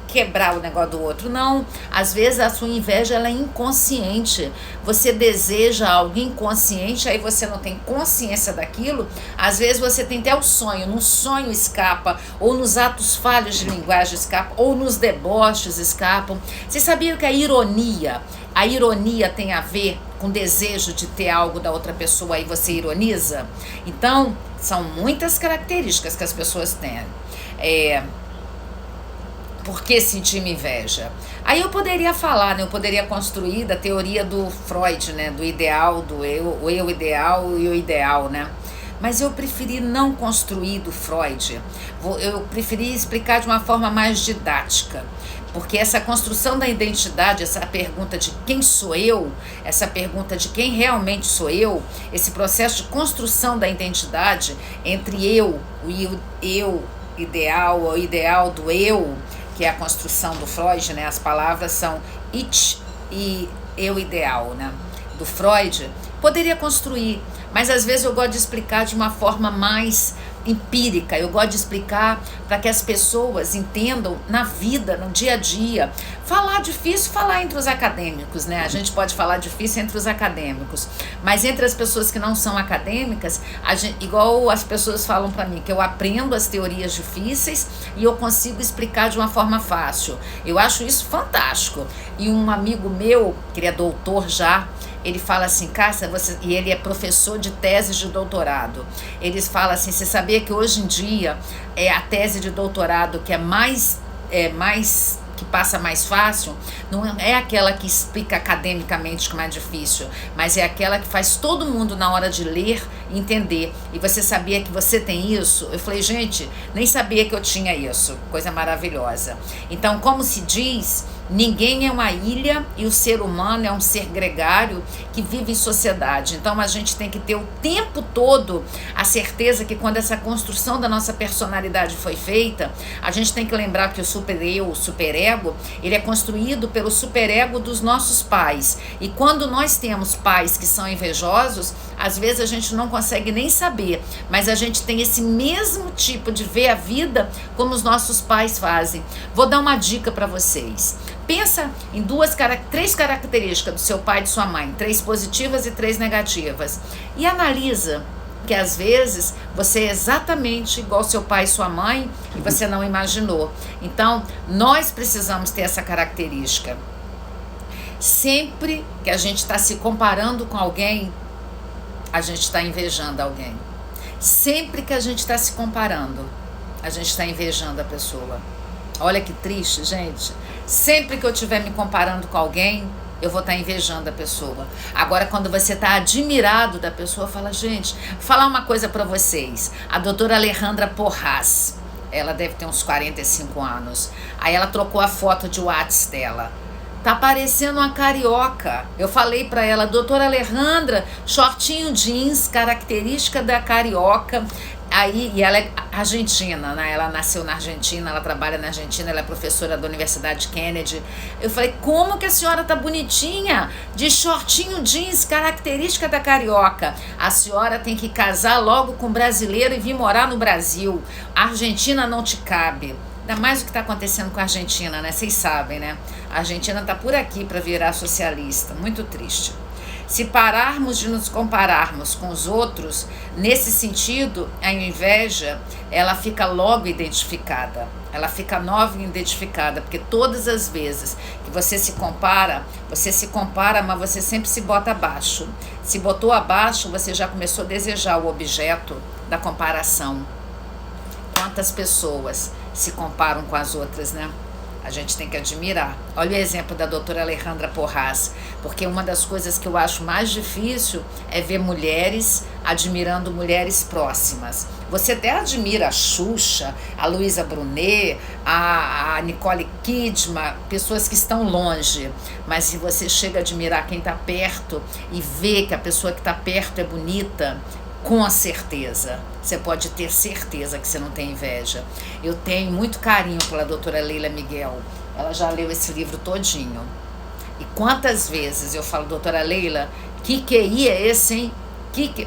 quebrar o negócio do outro. Não, às vezes a sua inveja ela é inconsciente. Você deseja algo inconsciente, aí você não tem consciência daquilo. Às vezes você tem até o sonho, no sonho escapa, ou nos atos falhos de linguagem escapa, ou nos deboches escapam. Você sabia que a ironia tem a ver com desejo de ter algo da outra pessoa e você ironiza? Então, são muitas características que as pessoas têm. Por que sentir inveja? Aí eu poderia falar, né? Eu poderia construir da teoria do Freud, né? Do ideal, do eu, o eu ideal e o ideal, né? Mas eu preferi não construir do Freud. Eu preferi explicar de uma forma mais didática. Porque essa construção da identidade, essa pergunta de quem sou eu, essa pergunta de quem realmente sou eu, esse processo de construção da identidade entre eu, o eu ideal, o ideal do eu, que é a construção do Freud, né? As palavras são it e eu ideal, né? Do Freud, poderia construir, mas às vezes eu gosto de explicar de uma forma mais empírica. Eu gosto de explicar para que as pessoas entendam na vida, no dia a dia. Falar difícil, falar entre os acadêmicos, né? A gente pode falar difícil entre os acadêmicos, mas entre as pessoas que não são acadêmicas, igual as pessoas falam para mim, que eu aprendo as teorias difíceis e eu consigo explicar de uma forma fácil. Eu acho isso fantástico. E um amigo meu, que ele é doutor já, ele fala assim, Cássia, e ele é professor de teses de doutorado. Eles falam assim, você sabia que hoje em dia é a tese de doutorado que que passa mais fácil, não é aquela que explica academicamente como é difícil, mas é aquela que faz todo mundo na hora de ler entender. E você sabia que você tem isso? Eu falei, gente, nem sabia que eu tinha isso. Coisa maravilhosa. Então, como se diz, ninguém é uma ilha e o ser humano é um ser gregário que vive em sociedade. Então a gente tem que ter o tempo todo a certeza que quando essa construção da nossa personalidade foi feita, a gente tem que lembrar que o super-eu, o super-ego, ele é construído pelo super-ego dos nossos pais. E quando nós temos pais que são invejosos, às vezes a gente não consegue nem saber, mas a gente tem esse mesmo tipo de ver a vida como os nossos pais fazem. Vou dar uma dica para vocês. Pensa em três características do seu pai e de sua mãe, 3 positivas e 3 negativas. E analisa que às vezes você é exatamente igual seu pai e sua mãe e você não imaginou. Então, nós precisamos ter essa característica. Sempre que a gente está se comparando com alguém, a gente está invejando alguém. Sempre que a gente está se comparando, a gente está invejando a pessoa. Olha que triste, gente. Sempre que eu estiver me comparando com alguém, eu vou estar invejando a pessoa. Agora, quando você está admirado da pessoa, fala, gente, vou falar uma coisa para vocês. A doutora Alejandra Porras, ela deve ter uns 45 anos. Aí ela trocou a foto de WhatsApp dela. Tá parecendo uma carioca. Eu falei pra ela, doutora Alejandra, shortinho jeans, característica da carioca. Aí, e ela é argentina, né? Ela nasceu na Argentina, ela trabalha na Argentina, ela é professora da Universidade Kennedy. Eu falei, como que a senhora tá bonitinha? De shortinho jeans, característica da carioca. A senhora tem que casar logo com um brasileiro e vir morar no Brasil. A Argentina não te cabe. Ainda mais o que está acontecendo com a Argentina, né? Vocês sabem, né? A Argentina está por aqui para virar socialista. Muito triste. Se pararmos de nos compararmos com os outros, nesse sentido, a inveja, ela fica logo identificada. Ela fica nova e identificada, porque todas as vezes que você se compara, mas você sempre se bota abaixo. Se botou abaixo, você já começou a desejar o objeto da comparação. Quantas pessoas se comparam com as outras, né? A gente tem que admirar. Olha o exemplo da doutora Alejandra Porras, porque uma das coisas que eu acho mais difícil é ver mulheres admirando mulheres próximas. Você até admira a Xuxa, a Luísa Brunet, a Nicole Kidman, pessoas que estão longe, mas se você chega a admirar quem está perto e vê que a pessoa que está perto é bonita, com certeza, você pode ter certeza que você não tem inveja. Eu tenho muito carinho pela doutora Leila Miguel. Ela já leu esse livro todinho. E quantas vezes eu falo, doutora Leila, que QI é esse, hein?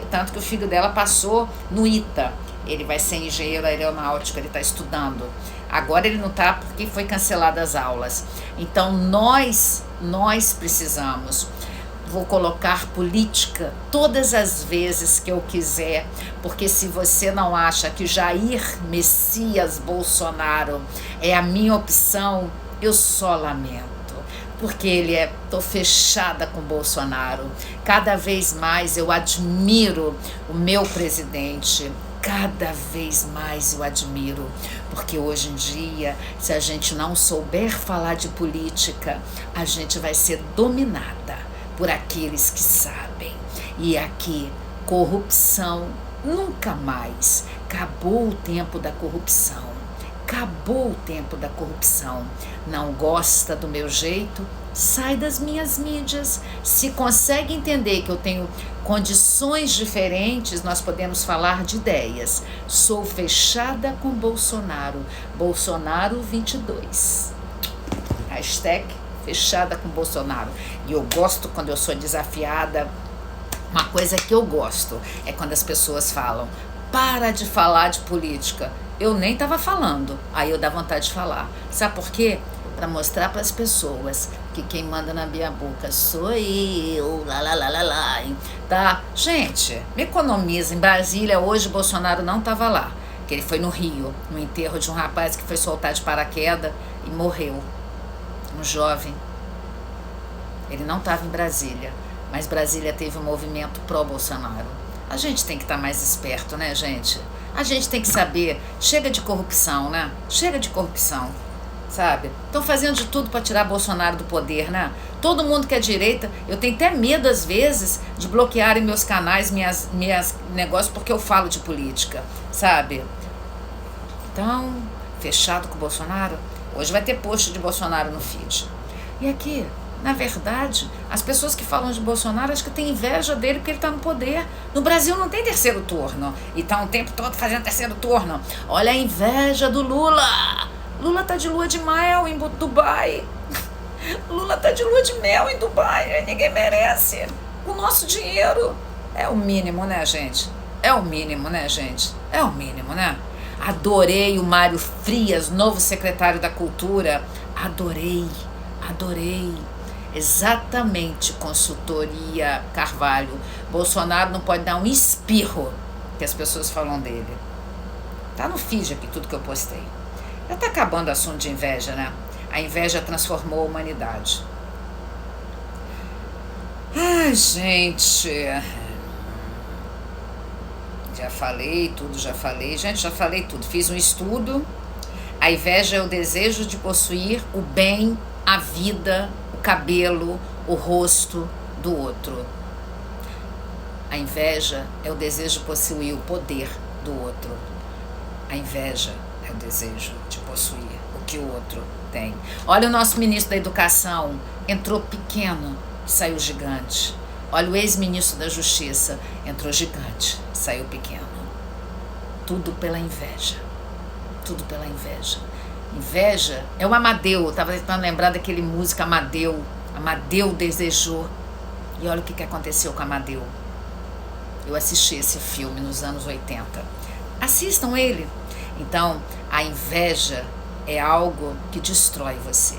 Tanto que o filho dela passou no ITA. Ele vai ser engenheiro aeronáutico, ele está estudando. Agora ele não está porque foi cancelada as aulas. Então nós precisamos. Vou colocar política todas as vezes que eu quiser, porque se você não acha que Jair Messias Bolsonaro é a minha opção, eu só lamento, porque tô fechada com Bolsonaro. Cada vez mais eu admiro o meu presidente, cada vez mais eu admiro, porque hoje em dia, se a gente não souber falar de política, a gente vai ser dominada por aqueles que sabem. E aqui, corrupção, nunca mais. Acabou o tempo da corrupção. Acabou o tempo da corrupção. Não gosta do meu jeito? Sai das minhas mídias. Se consegue entender que eu tenho condições diferentes, nós podemos falar de ideias. Sou fechada com Bolsonaro. Bolsonaro 22. Hashtag fechada com Bolsonaro. E eu gosto quando eu sou desafiada. Uma coisa que eu gosto é quando as pessoas falam, para de falar de política. Eu nem estava falando, aí eu dá vontade de falar. Sabe por quê? Para mostrar para as pessoas que quem manda na minha boca sou eu, tá? Gente, me economiza. Em Brasília hoje Bolsonaro não estava lá, que ele foi no Rio, no enterro de um rapaz que foi soltar de paraquedas e morreu. Um jovem. Ele não estava em Brasília, mas Brasília teve um movimento pró-Bolsonaro. A gente tem que estar mais esperto, né, gente? A gente tem que saber, chega de corrupção, né? Chega de corrupção, sabe? Estão fazendo de tudo para tirar Bolsonaro do poder, né? Todo mundo que é direita, eu tenho até medo às vezes de bloquearem meus canais, minhas negócios, porque eu falo de política, sabe? Então, fechado com o Bolsonaro. Hoje vai ter post de Bolsonaro no feed. E aqui, na verdade, as pessoas que falam de Bolsonaro acho que tem inveja dele porque ele está no poder. No Brasil não tem terceiro turno. E está o tempo todo fazendo terceiro turno. Olha a inveja do Lula. Lula tá de lua de mel em Dubai. Lula tá de lua de mel em Dubai. Ninguém merece. O nosso dinheiro. É o mínimo, né, gente? É o mínimo, né, gente? É o mínimo, né? Adorei o Mário Frias, novo secretário da Cultura. Adorei. Exatamente, consultoria Carvalho. Bolsonaro não pode dar um espirro que as pessoas falam dele. Tá no feed aqui tudo que eu postei. Já tá acabando o assunto de inveja, né? A inveja transformou a humanidade. Ai, gente. Já falei tudo, já falei. Gente, já falei tudo. Fiz um estudo. A inveja é o desejo de possuir o bem, a vida, o cabelo, o rosto do outro. A inveja é o desejo de possuir o poder do outro. A inveja é o desejo de possuir o que o outro tem. Olha o nosso ministro da Educação, entrou pequeno, saiu gigante. Olha o ex-ministro da Justiça, entrou gigante, saiu pequeno. Tudo pela inveja. Tudo pela inveja. Inveja é o Amadeu. Eu estava tentando lembrar daquele músico Amadeu. Amadeu desejou. E olha o que aconteceu com Amadeu. Eu assisti esse filme nos anos 80. Assistam ele. Então, a inveja é algo que destrói você.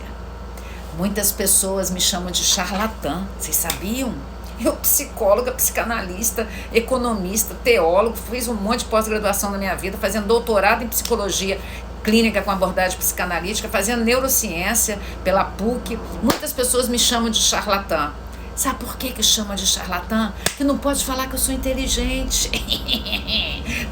Muitas pessoas me chamam de charlatã. Vocês sabiam? Eu, psicóloga, psicanalista, economista, teólogo, fiz um monte de pós-graduação na minha vida, fazendo doutorado em psicologia clínica com abordagem psicanalítica, fazendo neurociência pela PUC. Muitas pessoas me chamam de charlatã. Sabe por que chama de charlatã? Que não pode falar que eu sou inteligente.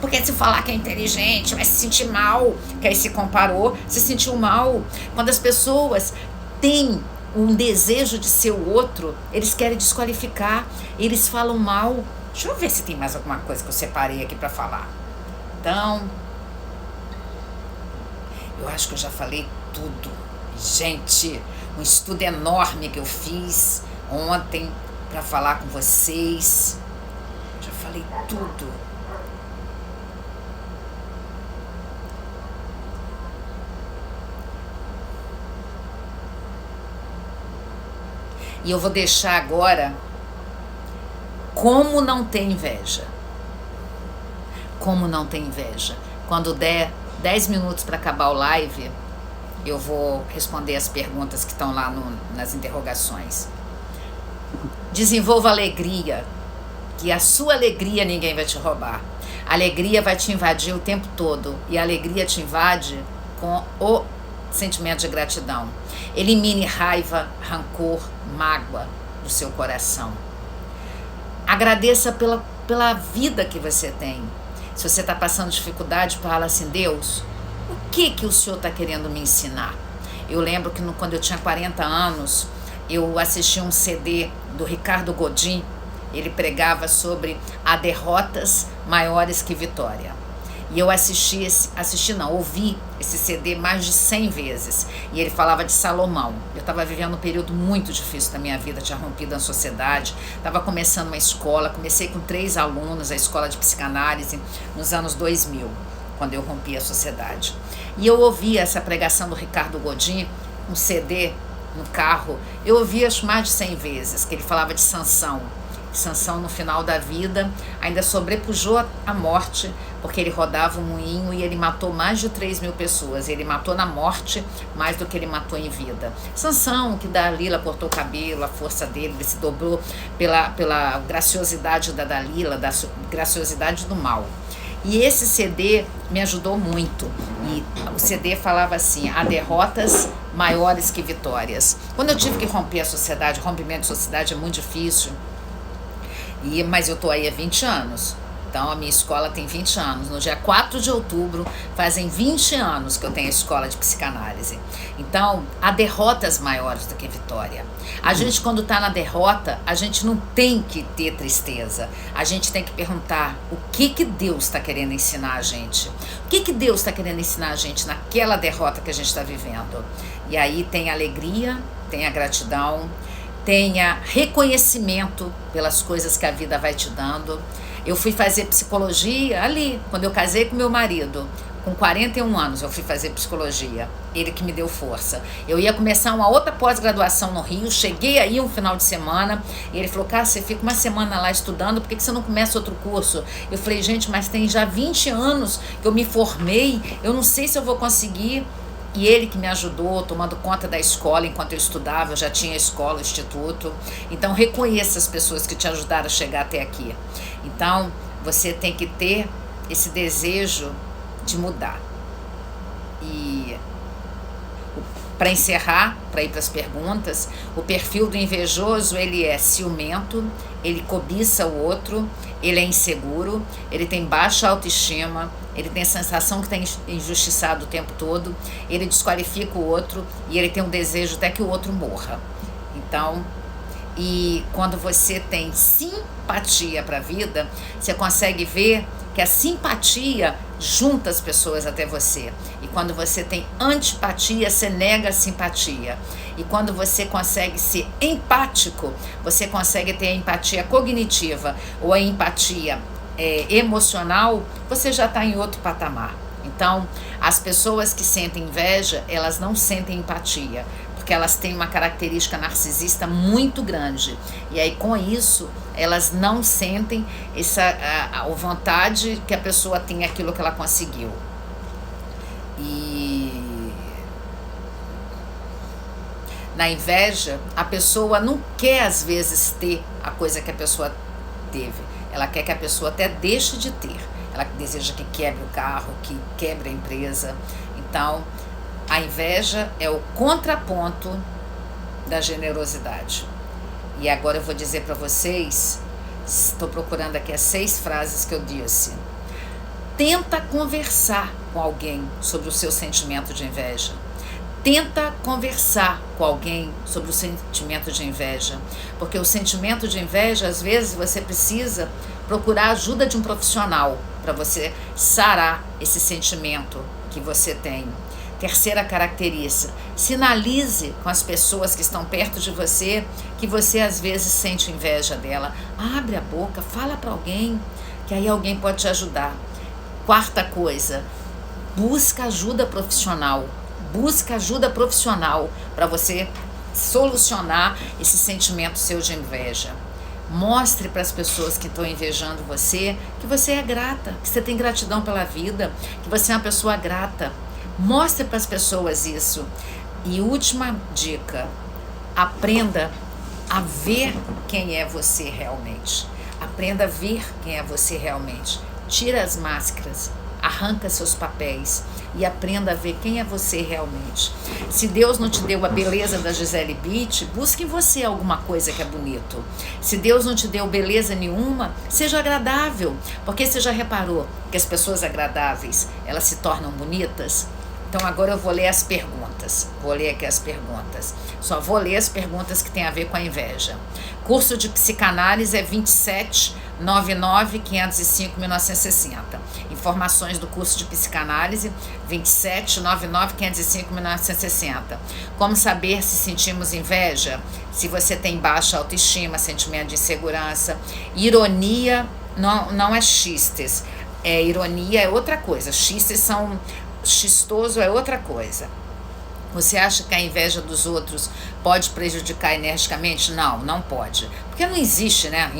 Porque se falar que é inteligente, vai se sentir mal. Que aí se comparou, se sentiu mal. Quando as pessoas têm um desejo de ser o outro, eles querem desqualificar, eles falam mal. Deixa eu ver se tem mais alguma coisa que eu separei aqui para falar. Então, eu acho que eu já falei tudo. Gente, um estudo enorme que eu fiz ontem para falar com vocês. Já falei tudo. E eu vou deixar agora como não ter inveja. Como não ter inveja. Quando der 10 minutos para acabar o live, eu vou responder as perguntas que estão lá nas interrogações. Desenvolva alegria, que a sua alegria ninguém vai te roubar. A alegria vai te invadir o tempo todo, e a alegria te invade com o sentimento de gratidão. Elimine raiva, rancor, mágoa do seu coração. Agradeça pela vida que você tem. Se você está passando dificuldade, fala assim: Deus, o que o Senhor está querendo me ensinar? Eu lembro que quando eu tinha 40 anos, eu assisti um CD do Ricardo Godin. Ele pregava sobre há derrotas maiores que vitória. E eu ouvi esse CD mais de 100 vezes. E ele falava de Salomão. Eu estava vivendo um período muito difícil da minha vida, tinha rompido a sociedade, estava começando uma escola, comecei com 3 alunos, a escola de psicanálise, nos anos 2000, quando eu rompi a sociedade. E eu ouvi essa pregação do Ricardo Godin, um CD no carro, eu ouvi acho mais de 100 vezes, que ele falava de Sansão. Sansão, no final da vida, ainda sobrepujou a morte, porque ele rodava um moinho e ele matou mais de 3.000 pessoas. Ele matou na morte mais do que ele matou em vida. Sansão, que Dalila cortou o cabelo, a força dele, ele se dobrou pela graciosidade da Dalila, da graciosidade do mal. E esse CD me ajudou muito. E o CD falava assim: há derrotas maiores que vitórias. Quando eu tive que romper a sociedade, rompimento de sociedade é muito difícil. Mas eu estou aí há 20 anos. Então a minha escola tem 20 anos. No dia 4 de outubro fazem 20 anos que eu tenho a escola de psicanálise. Então há derrotas maiores do que vitória. A gente, quando está na derrota, a gente não tem que ter tristeza. A gente tem que perguntar o que Deus está querendo ensinar a gente. O que Deus está querendo ensinar a gente naquela derrota que a gente está vivendo. E aí tem a alegria, tem a gratidão, tenha reconhecimento pelas coisas que a vida vai te dando. Eu fui fazer psicologia ali, quando eu casei com meu marido, com 41 anos eu fui fazer psicologia, ele que me deu força. Eu ia começar uma outra pós-graduação no Rio, cheguei aí um final de semana, e ele falou: cara, você fica uma semana lá estudando, por que você não começa outro curso? Eu falei: gente, mas tem já 20 anos que eu me formei, eu não sei se eu vou conseguir. E ele que me ajudou, tomando conta da escola enquanto eu estudava, eu já tinha escola, instituto. Então reconheça as pessoas que te ajudaram a chegar até aqui. Então você tem que ter esse desejo de mudar. E Para encerrar, para ir para as perguntas, o perfil do invejoso, ele é ciumento, ele cobiça o outro, ele é inseguro, ele tem baixa autoestima, ele tem a sensação que está injustiçado o tempo todo, ele desqualifica o outro e ele tem um desejo até que o outro morra. Então, e quando você tem simpatia para a vida, você consegue ver que a simpatia junta as pessoas até você. E quando você tem antipatia, você nega a simpatia. E quando você consegue ser empático, você consegue ter a empatia cognitiva ou a empatia emocional, você já está em outro patamar. Então, as pessoas que sentem inveja, elas não sentem empatia, porque elas têm uma característica narcisista muito grande. E aí, com isso, elas não sentem a vontade que a pessoa tem aquilo que ela conseguiu. E na inveja, a pessoa não quer, às vezes, ter a coisa que a pessoa teve. Ela quer que a pessoa até deixe de ter. Ela deseja que quebre o carro, que quebre a empresa. Então, a inveja é o contraponto da generosidade. E agora eu vou dizer para vocês, estou procurando aqui as 6 frases que eu disse. Tenta conversar com alguém sobre o seu sentimento de inveja. Tenta conversar com alguém sobre o sentimento de inveja. Porque o sentimento de inveja, às vezes, você precisa procurar a ajuda de um profissional para você sarar esse sentimento que você tem. Terceira característica, sinalize com as pessoas que estão perto de você que você às vezes sente inveja dela. Abre a boca, fala para alguém, que aí alguém pode te ajudar. Quarta coisa, busca ajuda profissional. Busca ajuda profissional para você solucionar esse sentimento seu de inveja. Mostre para as pessoas que estão invejando você que você é grata, que você tem gratidão pela vida, que você é uma pessoa grata. Mostre para as pessoas isso. E última dica, aprenda a ver quem é você realmente. Aprenda a ver quem é você realmente. Tira as máscaras, arranca seus papéis e aprenda a ver quem é você realmente. Se Deus não te deu a beleza da Gisele Bündchen, busque em você alguma coisa que é bonito. Se Deus não te deu beleza nenhuma, seja agradável. Porque você já reparou que as pessoas agradáveis, elas se tornam bonitas? Então agora eu vou ler as perguntas. Vou ler aqui as perguntas. Só vou ler as perguntas que tem a ver com a inveja. Curso de psicanálise é 2799-505-1960. Informações do curso de psicanálise 2799-505-1960. Como saber se sentimos inveja? Se você tem baixa autoestima, sentimento de insegurança. Ironia não é xistes. Ironia é outra coisa. Xistes são... Xistoso é outra coisa. Você acha que a inveja dos outros pode prejudicar energicamente? Não, não pode. Porque não existe, né?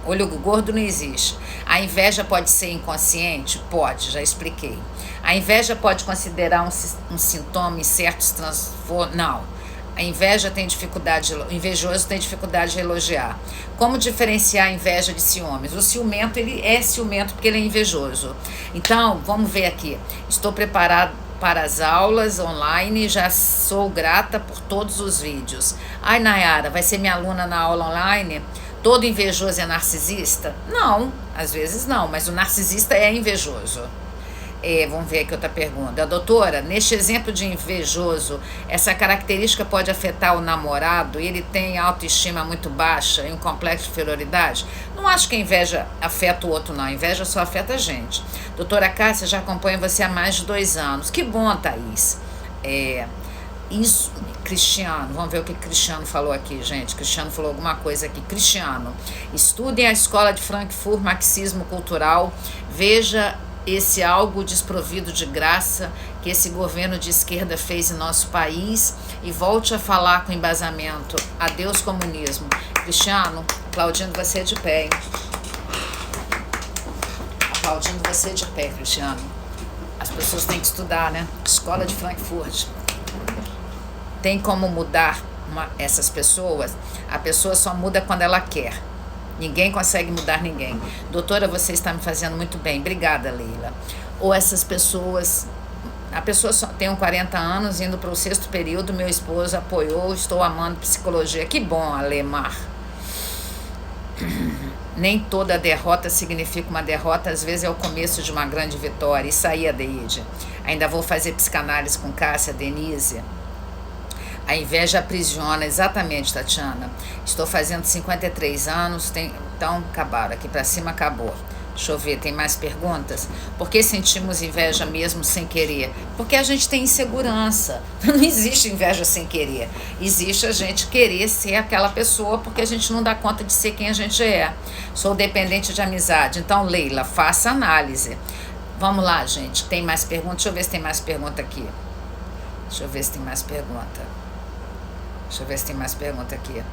Olho gordo não existe. A inveja pode ser inconsciente? Pode, já expliquei. A inveja pode considerar um sintoma em certos transtornos? Não. A inveja tem dificuldade, o invejoso tem dificuldade de elogiar. Como diferenciar a inveja de ciúmes? O ciumento, ele é ciumento porque ele é invejoso. Então, vamos ver aqui. Estou preparado para as aulas online, já sou grata por todos os vídeos. Ai, Nayara, vai ser minha aluna na aula online? Todo invejoso é narcisista? Não, às vezes não, mas o narcisista é invejoso. Vamos ver aqui outra pergunta. Doutora, neste exemplo de invejoso, essa característica pode afetar o namorado e ele tem autoestima muito baixa e um complexo de inferioridade? Não acho que a inveja afeta o outro, não. A inveja só afeta a gente. Doutora Cássia, já acompanho você há mais de 2 anos. Que bom, Thaís. Isso, Cristiano, vamos ver o que Cristiano falou aqui, gente. Cristiano falou alguma coisa aqui. Cristiano, estudem a escola de Frankfurt, marxismo cultural, veja esse algo desprovido de graça que esse governo de esquerda fez em nosso país e volte a falar com embasamento. Adeus, comunismo. Cristiano, aplaudindo você de pé, hein? Aplaudindo você de pé, Cristiano. As pessoas têm que estudar, né? Escola de Frankfurt. Tem como mudar essas pessoas? A pessoa só muda quando ela quer. Ninguém consegue mudar ninguém. Doutora, você está me fazendo muito bem. Obrigada, Leila. Ou essas pessoas, A pessoa só tem 40 anos, indo para o 6º período, meu esposo apoiou, estou amando psicologia. Que bom, Alemar. Nem toda derrota significa uma derrota, às vezes é o começo de uma grande vitória. Isso aí, Adeide. Ainda vou fazer psicanálise com Cássia, Denise. A inveja aprisiona, exatamente, Tatiana. Estou fazendo 53 anos, então acabaram, aqui para cima acabou. Deixa eu ver, tem mais perguntas? Por que sentimos inveja mesmo sem querer? Porque a gente tem insegurança. Não existe inveja sem querer. Existe a gente querer ser aquela pessoa porque a gente não dá conta de ser quem a gente é. Sou dependente de amizade. Então, Leila, faça análise. Vamos lá, gente. Tem mais perguntas? Deixa eu ver se tem mais pergunta aqui. Deixa eu ver se tem mais pergunta aqui.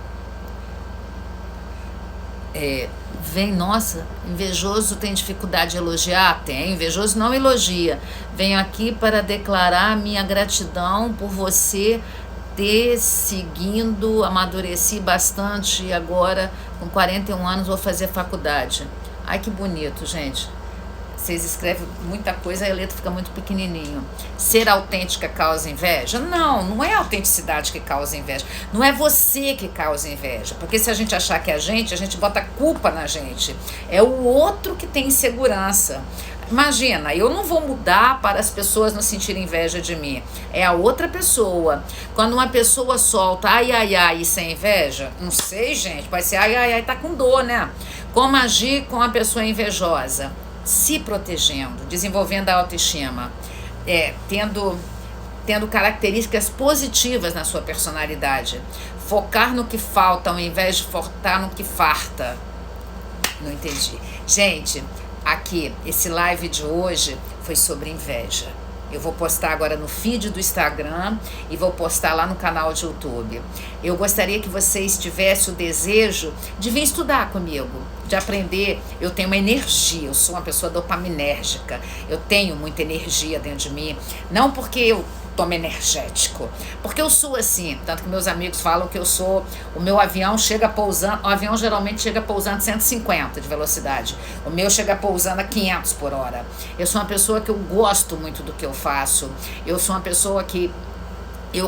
Nossa, invejoso tem dificuldade de elogiar? Tem, invejoso não elogia. Venho aqui para declarar minha gratidão por você ter seguindo, amadureci bastante e agora com 41 anos vou fazer faculdade. Ai, que bonito, gente. Vocês escrevem muita coisa, a letra fica muito pequenininho. Ser autêntica causa inveja? Não, não é a autenticidade que causa inveja. Não é você que causa inveja. Porque se a gente achar que é a gente bota culpa na gente. É o outro que tem insegurança. Imagina, eu não vou mudar para as pessoas não sentirem inveja de mim. É a outra pessoa. Quando uma pessoa solta ai, ai, ai e sem inveja, não sei, gente, pode ser ai, ai, ai, tá com dor, né? Como agir com a pessoa invejosa? Se protegendo, desenvolvendo a autoestima, tendo características positivas na sua personalidade, focar no que falta ao invés de focar no que farta. Não entendi. Gente, aqui, esse live de hoje foi sobre inveja. Eu vou postar agora no feed do Instagram e vou postar lá no canal de YouTube. Eu gostaria que vocês tivessem o desejo de vir estudar comigo, de aprender. Eu tenho uma energia, eu sou uma pessoa dopaminérgica. Eu tenho muita energia dentro de mim. Não porque eu tomo energético, porque eu sou assim. Tanto que meus amigos falam que eu sou... O meu avião chega pousando... O avião geralmente chega pousando 150 de velocidade. O meu chega pousando a 500 por hora. Eu sou uma pessoa que eu gosto muito do que eu faço. Eu sou uma pessoa que...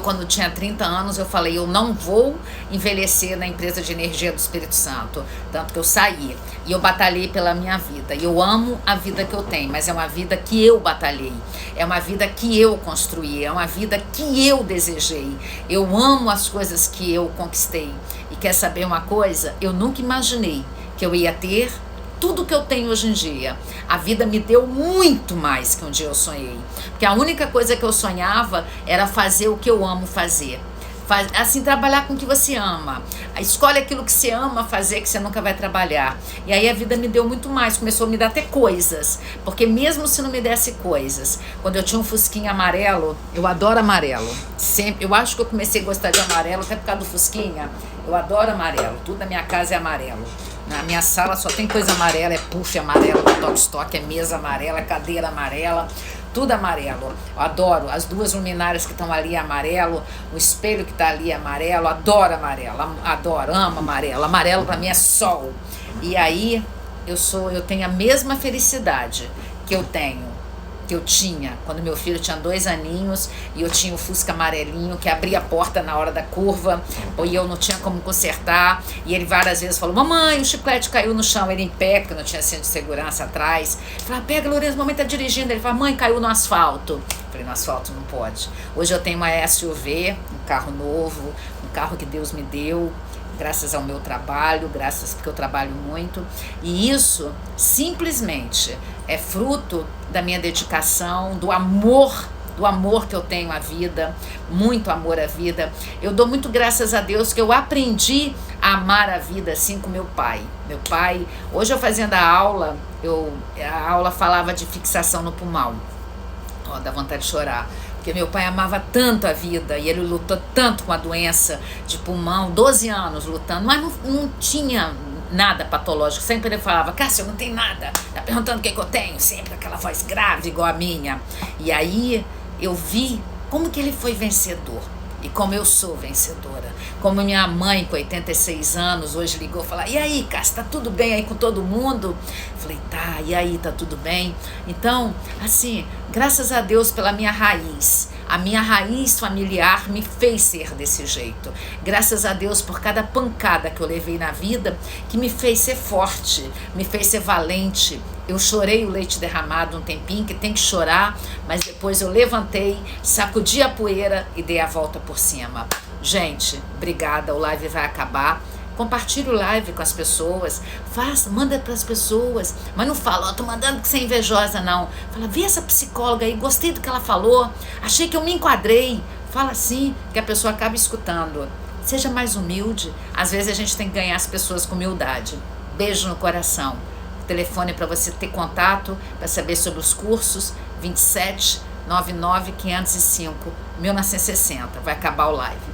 quando tinha 30 anos, eu falei, eu não vou envelhecer na empresa de energia do Espírito Santo. Tanto que eu saí. E eu batalhei pela minha vida. E eu amo a vida que eu tenho, mas é uma vida que eu batalhei. É uma vida que eu construí. É uma vida que eu desejei. Eu amo as coisas que eu conquistei. E quer saber uma coisa? Eu nunca imaginei que eu ia ter tudo que eu tenho hoje em dia. A vida me deu muito mais que um dia eu sonhei. Porque a única coisa que eu sonhava era fazer o que eu amo fazer. Assim, trabalhar com o que você ama. Escolhe aquilo que você ama fazer, que você nunca vai trabalhar. E aí a vida me deu muito mais. Começou a me dar até coisas. Porque mesmo se não me desse coisas, quando eu tinha um fusquinha amarelo, eu adoro amarelo. Sempre, eu acho que eu comecei a gostar de amarelo até por causa do fusquinha. Eu adoro amarelo. Tudo na minha casa é amarelo. Na minha sala só tem coisa amarela, é puff amarelo, é toque-toque, é mesa amarela, é cadeira amarela, tudo amarelo. Eu adoro, as duas luminárias que estão ali é amarelo, o espelho que está ali é amarelo, adoro amarelo, adoro, amo amarelo. Amarelo para mim é sol. E aí eu tenho a mesma felicidade que eu tinha quando meu filho tinha 2 aninhos e eu tinha o Fusca amarelinho que abria a porta na hora da curva e eu não tinha como consertar e ele várias vezes falou, mamãe, o chiclete caiu no chão, ele em pé, porque não tinha cinto de segurança atrás. Eu falei, pega, Lourenço, mamãe tá dirigindo. Ele falou, mãe, caiu no asfalto. Eu falei, no asfalto não pode. Hoje eu tenho uma SUV, um carro novo, um carro que Deus me deu, graças ao meu trabalho, porque eu trabalho muito, e isso simplesmente é fruto da minha dedicação, do amor que eu tenho à vida, muito amor à vida. Eu dou muito graças a Deus que eu aprendi a amar a vida assim com meu pai. Meu pai, hoje eu fazendo a aula falava de fixação no pulmão. Ó, dá vontade de chorar. Porque meu pai amava tanto a vida e ele lutou tanto com a doença de pulmão, 12 anos lutando, mas não tinha nada patológico. Sempre ele falava, Cássia, eu não tenho nada, tá perguntando o que eu tenho? Sempre aquela voz grave igual a minha. E aí eu vi como que ele foi vencedor. E como eu sou vencedora. Como minha mãe, com 86 anos, hoje ligou e falou: e aí, Cássia, tá tudo bem aí com todo mundo? Falei: tá, e aí, tá tudo bem? Então, assim, graças a Deus pela minha raiz. A minha raiz familiar me fez ser desse jeito. Graças a Deus por cada pancada que eu levei na vida, que me fez ser forte, me fez ser valente. Eu chorei o leite derramado um tempinho, que tem que chorar, mas depois eu levantei, sacudi a poeira e dei a volta por cima. Gente, obrigada, o live vai acabar. Compartilhe o live com as pessoas, manda para as pessoas, mas não fala: tô mandando que você é invejosa, não. Fala: vi essa psicóloga aí, gostei do que ela falou, achei que eu me enquadrei. Fala assim, que a pessoa acaba escutando. Seja mais humilde. Às vezes a gente tem que ganhar as pessoas com humildade. Beijo no coração. Telefone para você ter contato, para saber sobre os cursos: 27 99 505 1960. Vai acabar o live.